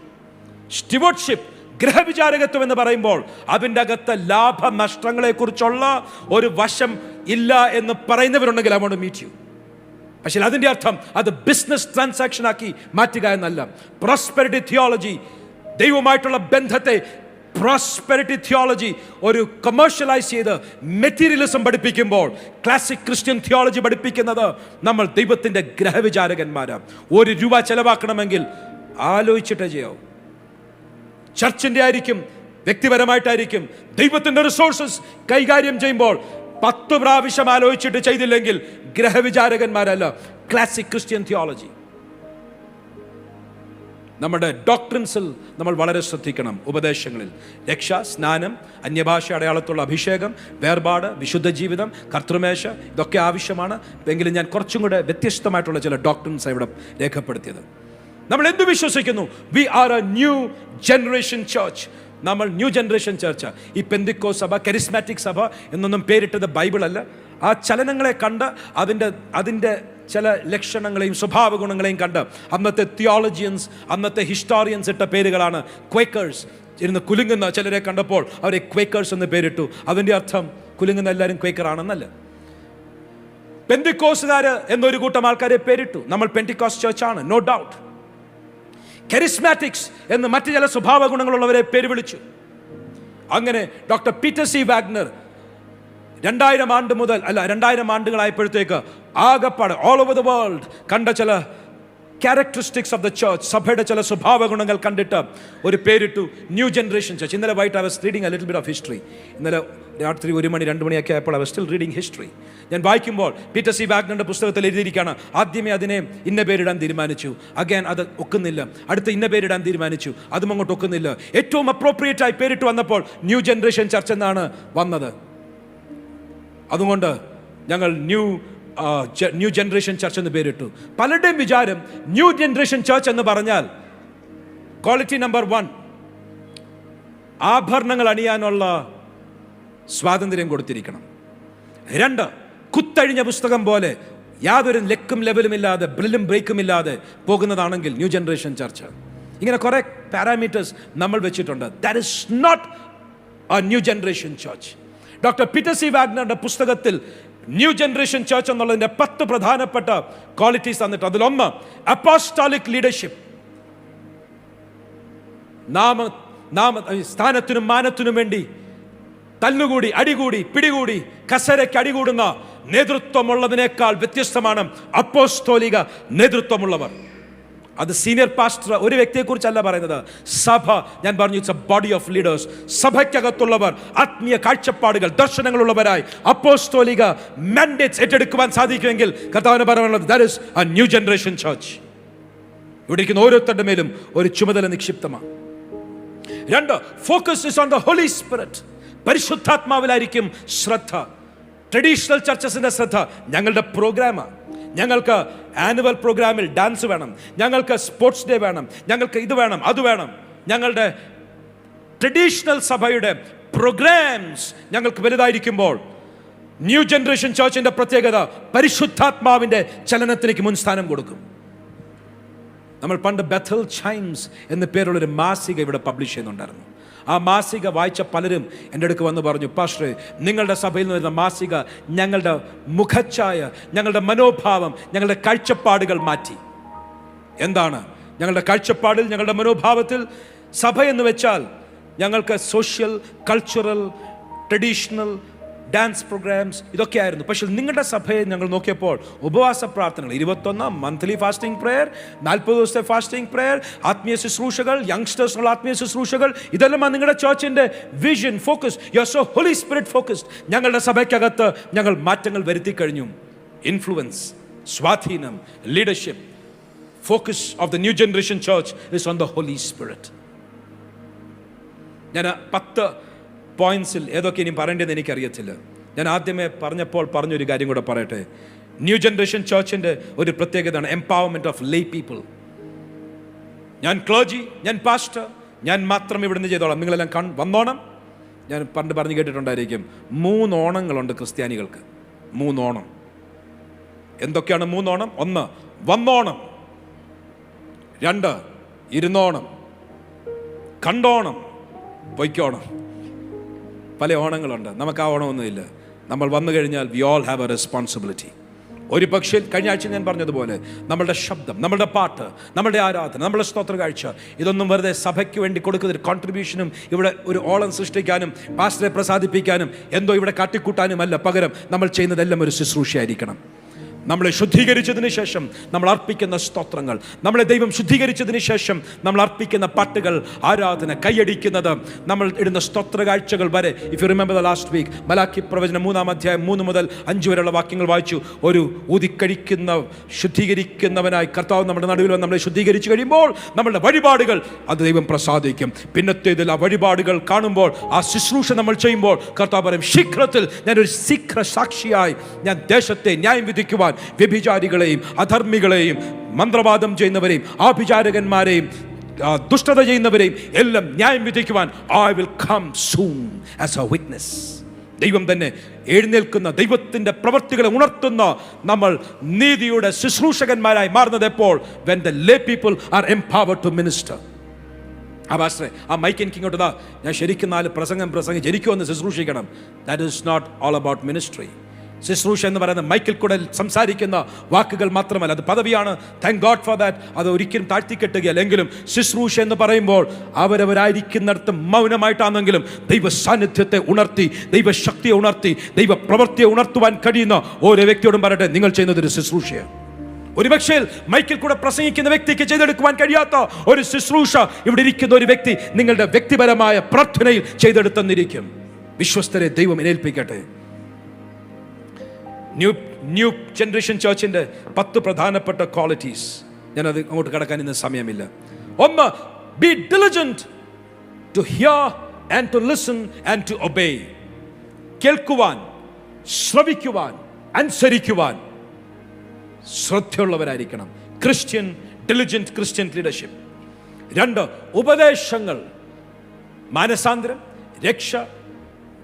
A: Stewardship, ഗ്രഹവിചാരകത്വം എന്ന് പറയുമ്പോൾ അതിൻ്റെ അകത്ത് ലാഭ നഷ്ടങ്ങളെ കുറിച്ചുള്ള ഒരു വശം ഇല്ല എന്ന് പറയുന്നവരുണ്ടെങ്കിൽ I want to meet you. പക്ഷേ അതിൻ്റെ അർത്ഥം അത് ബിസിനസ് ട്രാൻസാക്ഷൻ ആക്കി മാറ്റുക എന്നല്ല. പ്രോസ്പെരിറ്റി തിയോളജി, ദൈവമായിട്ടുള്ള ബന്ധത്തെ പ്രോസ്പെരിറ്റി തിയോളജി ഒരു കമേഴ്ഷ്യലൈസ് ചെയ്ത് മെറ്റീരിയലിസം പഠിപ്പിക്കുമ്പോൾ ക്ലാസിക് ക്രിസ്ത്യൻ തിയോളജി പഠിപ്പിക്കുന്നത് നമ്മൾ ദൈവത്തിൻ്റെ ഗ്രഹവിചാരകന്മാരാണ്. ₹1 ചെലവാക്കണമെങ്കിൽ ആലോചിച്ചിട്ടേ ചെയ്യാവൂ. ചർച്ചിൻ്റെ ആയിരിക്കും, വ്യക്തിപരമായിട്ടായിരിക്കും. ദൈവത്തിൻ്റെ റിസോഴ്സസ് കൈകാര്യം ചെയ്യുമ്പോൾ 10 പ്രാവശ്യം ആലോചിച്ചിട്ട് ചെയ്തില്ലെങ്കിൽ ഗ്രഹവിചാരകന്മാരല്ല. Classic Christian theology. നമ്മുടെ ഡോക്ട്രിൻസിൽ നമ്മൾ വളരെ ശ്രദ്ധിക്കണം. ഉപദേശങ്ങളിൽ രക്ഷ, സ്നാനം, അന്യഭാഷ അടയാളത്തുള്ള അഭിഷേകം, വേർപാട്, വിശുദ്ധ ജീവിതം, കർത്തൃമേശ, ഇതൊക്കെ ആവശ്യമാണ്. എങ്കിലും ഞാൻ കുറച്ചും കൂടെ വ്യത്യസ്തമായിട്ടുള്ള ചില ഡോക്ട്രിൻസ് ഇവിടെ രേഖപ്പെടുത്തിയത്. നമ്മൾ എന്ത് വിശ്വസിക്കുന്നു? We are a new generation church. നമ്മൾ ന്യൂ ജനറേഷൻ ചർച്ച. ഈ പെന്തിക്കോ സഭ, കരിസ്മാറ്റിക് സഭ എന്നൊന്നും പേരിട്ടത് ബൈബിളല്ല. ആ ചലനങ്ങളെ കണ്ട് അതിൻ്റെ ചില ലക്ഷണങ്ങളെയും സ്വഭാവ ഗുണങ്ങളെയും കണ്ട് അന്നത്തെ തിയോളജിയൻസ്, അന്നത്തെ ഹിസ്റ്റോറിയൻസ് ഇട്ട പേരുകളാണ് ക്വേക്കേഴ്സ്. ഇരുന്ന് കുലുങ്ങുന്ന ചിലരെ കണ്ടപ്പോൾ അവരെ ക്വേക്കേഴ്സ് എന്ന് പേരിട്ടു. അതിൻ്റെ അർത്ഥം കുലുങ്ങുന്ന എല്ലാവരും ക്വേക്കറാണെന്നല്ല. പെന്തിക്കോസുകാർ എന്നൊരു കൂട്ടം ആൾക്കാരെ പേരിട്ടു. നമ്മൾ പെന്തിക്കോസ് ചർച്ചാണ്, നോ ഡൗട്ട്. കരിസ്മാറ്റിക്സ് എന്ന് മറ്റു ചില സ്വഭാവ ഗുണങ്ങളുള്ളവരെ പേര് വിളിച്ചു. അങ്ങനെ ഡോക്ടർ പീറ്റർ സി വാഗ്നർ 2000 ആണ്ടുകളായപ്പോഴത്തേക്ക് ആകപ്പാട് ഓൾ ഓവർ ദ വേൾഡ് കണ്ട ചില ക്യാരക്ടറിസ്റ്റിക്സ് ഓഫ് ദ ചർച്ച്, സഭയുടെ ചില സ്വഭാവ ഗുണങ്ങൾ കണ്ടിട്ട് ഒരു പേരിട്ടു ന്യൂ ജനറേഷൻ ചർച്ച്. ഇന്നലെ വൈകിട്ട് I was reading A little bit of history. ഇന്നലെ രാത്രി 1 മണി 2 മണിയൊക്കെ ആയപ്പോൾ I was still reading history. ഞാൻ വായിക്കുമ്പോൾ പീറ്റർ സി വാഗ്നറിന്റെ പുസ്തകത്തിൽ എഴുതിയിരിക്കുകയാണ്, ആദ്യമേ അതിനെ ഇന്ന പേരിടാൻ തീരുമാനിച്ചു, അഗൈൻ അത് ഒക്കുന്നില്ല, അടുത്ത് ഇന്ന പേരിടാൻ തീരുമാനിച്ചു, അതും അങ്ങോട്ട് ഒക്കുന്നില്ല. ഏറ്റവും അപ്രോപ്രിയേറ്റ് ആയി പേരിട്ട് വന്നപ്പോൾ ന്യൂ ജനറേഷൻ ചർച്ച് എന്നാണ് വന്നത്. അതുകൊണ്ട് ഞങ്ങൾ ന്യൂ ജനറേഷൻ ചർച്ച് എന്ന് പേരിട്ടു. പലരുടെയും വിചാരം ന്യൂ ജനറേഷൻ ചർച്ച് എന്ന് പറഞ്ഞാൽ ക്വാളിറ്റി നമ്പർ 1, ആഭരണങ്ങൾ അണിയാനുള്ള സ്വാതന്ത്ര്യം കൊടുത്തിരിക്കണം. 2, കുത്തഴിഞ്ഞ പുസ്തകം പോലെ യാതൊരു ലെക്കും ലെവലും ഇല്ലാതെ, ബ്രില്ലും ബ്രേക്കും ഇല്ലാതെ പോകുന്നതാണെങ്കിൽ ന്യൂ ജനറേഷൻ ചർച്ച്. ഇങ്ങനെ കുറെ പാരാമീറ്റേഴ്സ് നമ്മൾ വെച്ചിട്ടുണ്ട്. That is not a new generation church. Doctor Peter C വാഗ്നറുടെ പുസ്തകത്തിൽ ന്യൂ ജനറേഷൻ ചർച്ച് എന്നുള്ളതിൻ്റെ 10 പ്രധാനപ്പെട്ട ക്വാളിറ്റീസ് തന്നിട്ട് അതിലൊന്ന് അപ്പോസ്റ്റോളിക് ലീഡർഷിപ്പ്. സ്ഥാനത്തിനും മാനത്തിനും വേണ്ടി തല്ലുകൂടി, അടികൂടി, പിടികൂടി, കസരയ്ക്ക് അടികൂടുന്ന നേതൃത്വമുള്ളതിനേക്കാൾ വ്യത്യസ്തമാണ് അപ്പോസ്തോലിക നേതൃത്വമുള്ളവർ. അത് സീനിയർ പാസ്റ്റർ ഒരു വ്യക്തിയെക്കുറിച്ചല്ല പറയുന്നത്. സഭ, ഞാൻ പറഞ്ഞു, it's a body of leaders. സഭയ്ക്കകത്തുള്ളവർ ആത്മീയ കാഴ്ചപ്പാടുകൾ, ദർശനങ്ങളുള്ളവരായി അപ്പോസ്തോലിക മാൻഡേറ്റ്സ് ഏറ്റെടുക്കുവാൻ സാധിക്കുമെങ്കിൽ കർത്താവിന് പറയുന്നത് that is a new generation church. ഇവിടെ ഇരിക്കുന്ന ഓരോരുത്തരുടെ മേലും ഒരു ചുമതല നിക്ഷിപ്തമാണ്. 2, focus is on the Holy Spirit. പരിശുദ്ധാത്മാവിലായിരിക്കും ശ്രദ്ധ. ട്രഡീഷണൽ ചർച്ചസിന്റെ ശ്രദ്ധ ഞങ്ങളുടെ പ്രോഗ്രാമാണ്. ഞങ്ങൾക്ക് ആനുവൽ പ്രോഗ്രാമിൽ ഡാൻസ് വേണം, ഞങ്ങൾക്ക് സ്പോർട്സ് ഡേ വേണം, ഞങ്ങൾക്ക് ഇത് വേണം, അത് വേണം. ഞങ്ങളുടെ ട്രഡീഷണൽ സഭയുടെ പ്രോഗ്രാംസ് ഞങ്ങൾക്ക് വലുതായിരിക്കുമ്പോൾ ന്യൂ ജനറേഷൻ ചർച്ചിന്റെ പ്രത്യേകത പരിശുദ്ധാത്മാവിന്റെ ചലനത്തിലേക്ക് മുൻസ്ഥാനം കൊടുക്കും. നമ്മൾ പണ്ട് ബെഥൽ ചൈംസ് എന്ന പേരുള്ളൊരു മാസിക ഇവിടെ പബ്ലിഷ് ചെയ്യുന്നുണ്ടായിരുന്നു. ആ മാസിക വായിച്ച പലരും എൻ്റെ അടുക്ക് വന്ന് പറഞ്ഞു, പാസ്റ്ററെ, നിങ്ങളുടെ സഭയിൽ നിന്ന് വരുന്ന മാസിക ഞങ്ങളുടെ മുഖച്ഛായ, ഞങ്ങളുടെ മനോഭാവം, ഞങ്ങളുടെ കാഴ്ചപ്പാടുകൾ മാറ്റി. എന്താണ് ഞങ്ങളുടെ കാഴ്ചപ്പാടിൽ, ഞങ്ങളുടെ മനോഭാവത്തിൽ? സഭ എന്ന് വെച്ചാൽ ഞങ്ങൾക്ക് social, cultural, traditional dance programs ഇതൊക്കെയായിരുന്നു. പക്ഷെ നിങ്ങളുടെ സഭയെ ഞങ്ങൾ നോക്കിയപ്പോൾ ഉപവാസ പ്രാർത്ഥനകൾ, 21 മന്ത്ലി ഫാസ്റ്റിംഗ് പ്രെയർ, 40 ദിവസത്തെ ഫാസ്റ്റിംഗ് പ്രെയർ, ആത്മീയ ശുശ്രൂഷകൾ, യങ്സ്റ്റേഴ്സിനുള്ള ആത്മീയ ശുശ്രൂഷകൾ, ഇതെല്ലാം നിങ്ങളുടെ ചർച്ചിൻ്റെ vision, focus. You are so Holy Spirit focused. ഞങ്ങളുടെ സഭയ്ക്കകത്ത് ഞങ്ങൾ മാറ്റങ്ങൾ വരുത്തി കഴിഞ്ഞു. ഇൻഫ്ലുവൻസ്, സ്വാധീനം, leadership. Focus of the new generation church is on the Holy Spirit. ഞാൻ 10 പോയിന്റ്സിൽ ഏതൊക്കെ ഇനി പറയേണ്ടതെന്ന് എനിക്കറിയത്തില്ല. ഞാൻ ആദ്യമേ പറഞ്ഞൊരു കാര്യം കൂടെ പറയട്ടെ. ന്യൂ ജനറേഷൻ ചർച്ചിൻ്റെ ഒരു പ്രത്യേകതയാണ് എംപവർമെൻറ്റ് ഓഫ് ലേ പീപ്പിൾ. ഞാൻ ക്ലർജി, ഞാൻ പാസ്റ്റർ, ഞാൻ മാത്രം ഇവിടുന്ന് ചെയ്തോളാം, നിങ്ങളെല്ലാം വന്നോണം. ഞാൻ പണ്ട് പറഞ്ഞു കേട്ടിട്ടുണ്ടായിരിക്കും, 3 ഓണങ്ങളുണ്ട് ക്രിസ്ത്യാനികൾക്ക്. 3 ഓണം. എന്തൊക്കെയാണ് 3 ഓണം? 1 വന്നോണം, 2 ഇരുന്നോണം, കണ്ടോണം, പൊയ്ക്കോണം. പല ഓണങ്ങളുണ്ട്. നമുക്ക് ആ ഓണമൊന്നുമില്ല. നമ്മൾ വന്നു കഴിഞ്ഞാൽ we all have A responsibility. ഒരു പക്ഷേ കഴിഞ്ഞ ആഴ്ച ഞാൻ പറഞ്ഞതുപോലെ നമ്മളുടെ ശബ്ദം, നമ്മളുടെ പാട്ട്, നമ്മളുടെ ആരാധന, നമ്മളുടെ സ്തോത്ര കാഴ്ച, ഇതൊന്നും വെറുതെ സഭയ്ക്ക് വേണ്ടി കൊടുക്കുന്ന ഒരു കോൺട്രിബ്യൂഷനും ഇവിടെ ഒരു ഓളം സൃഷ്ടിക്കാനും പാസ്റ്ററെ പ്രസാദിപ്പിക്കാനും എന്തോ ഇവിടെ കാട്ടിക്കൂട്ടാനുമല്ല. പകരം നമ്മൾ ചെയ്യുന്നതെല്ലാം ഒരു ശുശ്രൂഷയായിരിക്കണം. നമ്മളെ ശുദ്ധീകരിച്ചതിന് ശേഷം നമ്മൾ അർപ്പിക്കുന്ന സ്തോത്രങ്ങൾ, നമ്മളെ ദൈവം ശുദ്ധീകരിച്ചതിന് ശേഷം നമ്മൾ അർപ്പിക്കുന്ന പാട്ടുകൾ, ആരാധന, കൈയടിക്കുന്നത്, നമ്മൾ ഇടുന്ന സ്തോത്ര കാഴ്ചകൾ വരെ. If you remember the last week Malachi പ്രവചനം 3-ാം അധ്യായം 3 മുതൽ 5 വരെയുള്ള വാക്യങ്ങൾ വായിച്ചു. ഒരു ഊതിക്കഴിക്കുന്ന ശുദ്ധീകരിക്കുന്നവനായി കർത്താവ് നമ്മുടെ നടുവിൽ വന്ന് നമ്മളെ ശുദ്ധീകരിച്ചു കഴിയുമ്പോൾ നമ്മളുടെ വഴിപാടുകൾ അത് ദൈവം പ്രസാദിക്കും. പിന്നത്തേതിൽ ആ വഴിപാടുകൾ കാണുമ്പോൾ, ആ ശുശ്രൂഷ നമ്മൾ ചെയ്യുമ്പോൾ കർത്താവ് പറയും, ശീഘ്രത്തിൽ ഞാനൊരു ശീഘ്ര സാക്ഷിയായി ഞാൻ ദേശത്തെ ന്യായം വിധിക്കുവാൻ വ്യഭിചാരികളെയും അധർമ്മികളെയും മന്ത്രവാദം ചെയ്യുന്നവരെയും ആഭിചാരകന്മാരെയും ദുഷ്ടത ചെയ്യുന്നവരെയും എല്ലാം ന്യായം വിധിക്കുവാൻ I will come soon as a witness. ദൈവം തന്നെ എഴുന്നേൽക്കുന്ന, ദൈവത്തിൻ്റെ പ്രവൃത്തികളെ ഉണർത്തുന്ന നമ്മൾ നീതിയുടെ ശുശ്രൂഷകന്മാരായി മാറുന്നത് എപ്പോൾ? when the lay people are empowered to minister. ആ മൈക്ക് എനിക്ക് ഇങ്ങോട്ട് താ, ഞാൻ ശരിക്കും 4 പ്രസംഗിച്ച് എനിക്കൊന്ന് ശുശ്രൂഷിക്കണം. That is not all about ministry. ശുശ്രൂഷ എന്ന് പറയുന്നത് മൈക്കിൽ കൂടെ സംസാരിക്കുന്ന വാക്കുകൾ മാത്രമല്ല, അത് പദവിയാണ്. Thank God for that. അത് ഒരിക്കലും താഴ്ത്തിക്കെട്ടുകയല്ല. എങ്കിലും ശുശ്രൂഷ എന്ന് പറയുമ്പോൾ അവരവരായിരിക്കുന്നിടത്ത് മൗനമായിട്ടാണെങ്കിലും ദൈവ സാന്നിധ്യത്തെ ഉണർത്തി, ദൈവശക്തിയെ ഉണർത്തി, ദൈവ പ്രവൃത്തിയെ ഉണർത്തുവാൻ കഴിയുന്ന ഓരോ വ്യക്തിയോടും പറയട്ടെ, നിങ്ങൾ ചെയ്യുന്നത് ഒരു ശുശ്രൂഷയാണ്. ഒരുപക്ഷേ മൈക്കിൽ കൂടെ പ്രസംഗിക്കുന്ന വ്യക്തിക്ക് ചെയ്തെടുക്കുവാൻ കഴിയാത്ത ഒരു ശുശ്രൂഷ ഇവിടെ ഇരിക്കുന്ന ഒരു വ്യക്തി നിങ്ങളുടെ വ്യക്തിപരമായ പ്രാർത്ഥനയിൽ ചെയ്തെടുത്തെന്നിരിക്കും. വിശ്വസ്തരെ ദൈവം ഏൽപ്പിക്കട്ടെ. ന്യൂ ജനറേഷൻ ചർച്ചിൻ്റെ 10 പ്രധാനപ്പെട്ട ക്വാളിറ്റീസ്, ഞാനത് അങ്ങോട്ട് കടക്കാൻ ഇന്ന് സമയമില്ല. 1, B diligent to hear and to listen and to obey. കേൾക്കുവാൻ, ശ്രവിക്കുവാൻ, അനുസരിക്കുവാൻ ശ്രദ്ധയുള്ളവരായിരിക്കണം. ഡിലിജന്റ് ക്രിസ്ത്യൻ ലീഡർഷിപ്പ്. 2, ഉപദേശങ്ങൾ, മാനസാന്തരം, രക്ഷ,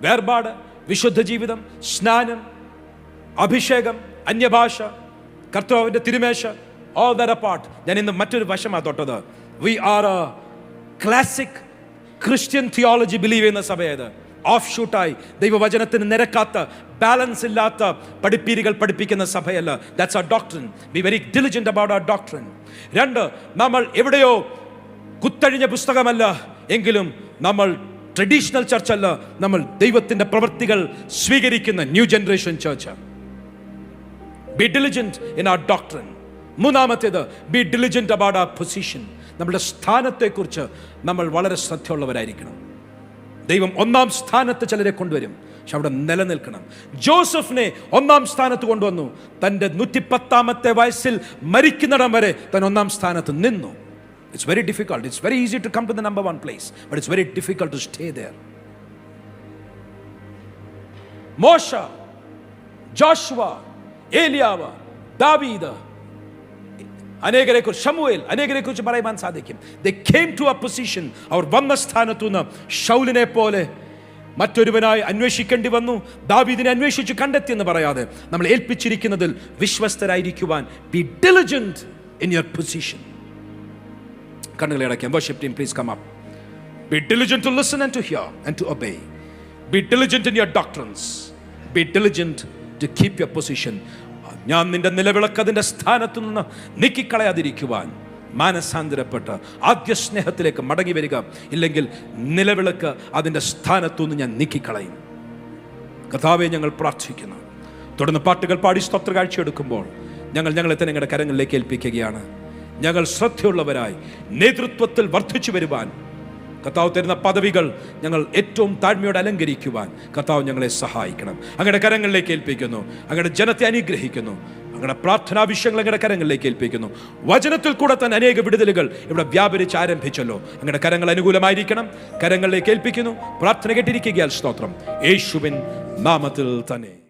A: വേർപാട്, വിശുദ്ധ ജീവിതം, സ്നാനം, അഭിഷേകം, അന്യഭാഷ, കർത്താവിൻ്റെ തിരുമേശ, all that apart. ഞാൻ ഇന്ന് മറ്റൊരു വശമാണ് തൊട്ടത്. We are a classic Christian theology believe ചെയ്യുന്ന സഭയത്. ഓഫ് ഷൂട്ടായി ദൈവവചനത്തിന് നിരക്കാത്ത, ബാലൻസ് ഇല്ലാത്ത പഠിപ്പീരികൾ പഠിപ്പിക്കുന്ന സഭയല്ല. That's our doctrine. Be very diligent about our doctrine. 2, നമ്മൾ എവിടെയോ കുത്തഴിഞ്ഞ പുസ്തകമല്ല എങ്കിലും നമ്മൾ ട്രഡീഷണൽ ചർച്ചല്ല, നമ്മൾ ദൈവത്തിൻ്റെ പ്രവൃത്തികൾ സ്വീകരിക്കുന്ന new generation church. Be diligent in our doctrine. 3, be diligent about our position. നമ്മുടെ സ്ഥാനത്തെക്കുറിച്ച് നമ്മൾ വളരെ ശ്രദ്ധയുള്ളവരായിരിക്കണം. ദൈവം 1-ാം സ്ഥാനത്ത് ചിലരെ കൊണ്ടുവരും, പക്ഷെ അവിടെ നിലനിൽക്കണം. ജോസഫിനെ 1-ാം സ്ഥാനത്ത് കൊണ്ടുവന്നു. തൻ്റെ 110-ാമത്തെ വയസ്സിൽ മരിക്കുന്നിടം വരെ താൻ 1-ാം സ്ഥാനത്ത് നിന്നു. It's very difficult. It's very easy to come to the number 1 place, but it's very difficult to stay there. മോശ, ജോഷുവ, ഏലിയാവ്, ദാവീദ്, അനേകരെക്കുറിച്ച്, ശമൂവേൽ, അനേകരെക്കുറിച്ച് പറയുവാൻ സാധിക്കും. They came to a position. അവർ വന്ന സ്ഥാനത്തുനിന്ന് ശൗലിനെ പോലെ മറ്റൊരുവനായി അന്വേഷിക്കേണ്ടി വന്നു. ദാവീദിനെ അന്വേഷിച്ച് കണ്ടെത്തിയെന്ന് പറയാതെ നമ്മൾ ഏൽപ്പിച്ചിരിക്കുന്നതിൽ വിശ്വസ്തരായിരിക്കുവാൻ. Be diligent in your position. കണ്ണുകളെ അടയ്ക്കാം. Worship team, please come up. Be diligent to listen and to hear and to obey. Be diligent in your doctrines. Be diligent to keep your position. ഞാൻ നിന്റെ നിലവിളക്ക് അതിൻ്റെ സ്ഥാനത്തു നിന്ന് നീക്കിക്കളയാതിരിക്കുവാൻ മാനസാന്തരപ്പെട്ട് ആദ്യ സ്നേഹത്തിലേക്ക് മടങ്ങി വരിക. ഇല്ലെങ്കിൽ നിലവിളക്ക് അതിൻ്റെ സ്ഥാനത്തു നിന്ന് ഞാൻ നീക്കിക്കളയും. കർത്താവേ, ഞങ്ങൾ പ്രാർത്ഥിക്കുന്നു. തുടർന്ന് പാട്ടുകൾ പാടി സ്തോത്ര കാഴ്ചയെടുക്കുമ്പോൾ ഞങ്ങളെ തന്നെ ഞങ്ങളുടെ കരങ്ങളിലേക്ക് ഏൽപ്പിക്കുകയാണ്. ഞങ്ങൾ ശ്രദ്ധയുള്ളവരായി നേതൃത്വത്തിൽ വർദ്ധിച്ചു വരുവാൻ, കർത്താവ് തരുന്ന പദവികൾ ഞങ്ങൾ ഏറ്റവും താഴ്മയോടെ അലങ്കരിക്കുവാൻ കർത്താവ് ഞങ്ങളെ സഹായിക്കണം. അങ്ങയുടെ കരങ്ങളിലേക്ക് ഏൽപ്പിക്കുന്നു. അങ്ങയുടെ ജനത്തെ അനുഗ്രഹിക്കുന്നു. അങ്ങനെ പ്രാർത്ഥനാ വിഷയങ്ങൾ അങ്ങയുടെ കരങ്ങളിലേക്ക് ഏൽപ്പിക്കുന്നു. വചനത്തിൽ കൂടെ തന്നെ അനേക വിടുതലുകൾ ഇവിടെ വ്യാപരിച്ച് ആരംഭിച്ചല്ലോ. അങ്ങയുടെ കരങ്ങൾ അനുകൂലമായിരിക്കണം. കരങ്ങളിലേക്ക് ഏൽപ്പിക്കുന്നു. പ്രാർത്ഥന കേട്ടിരിക്കുകയാൽ സ്തോത്രം. യേശുവിൻ നാമത്തിൽ തന്നെ.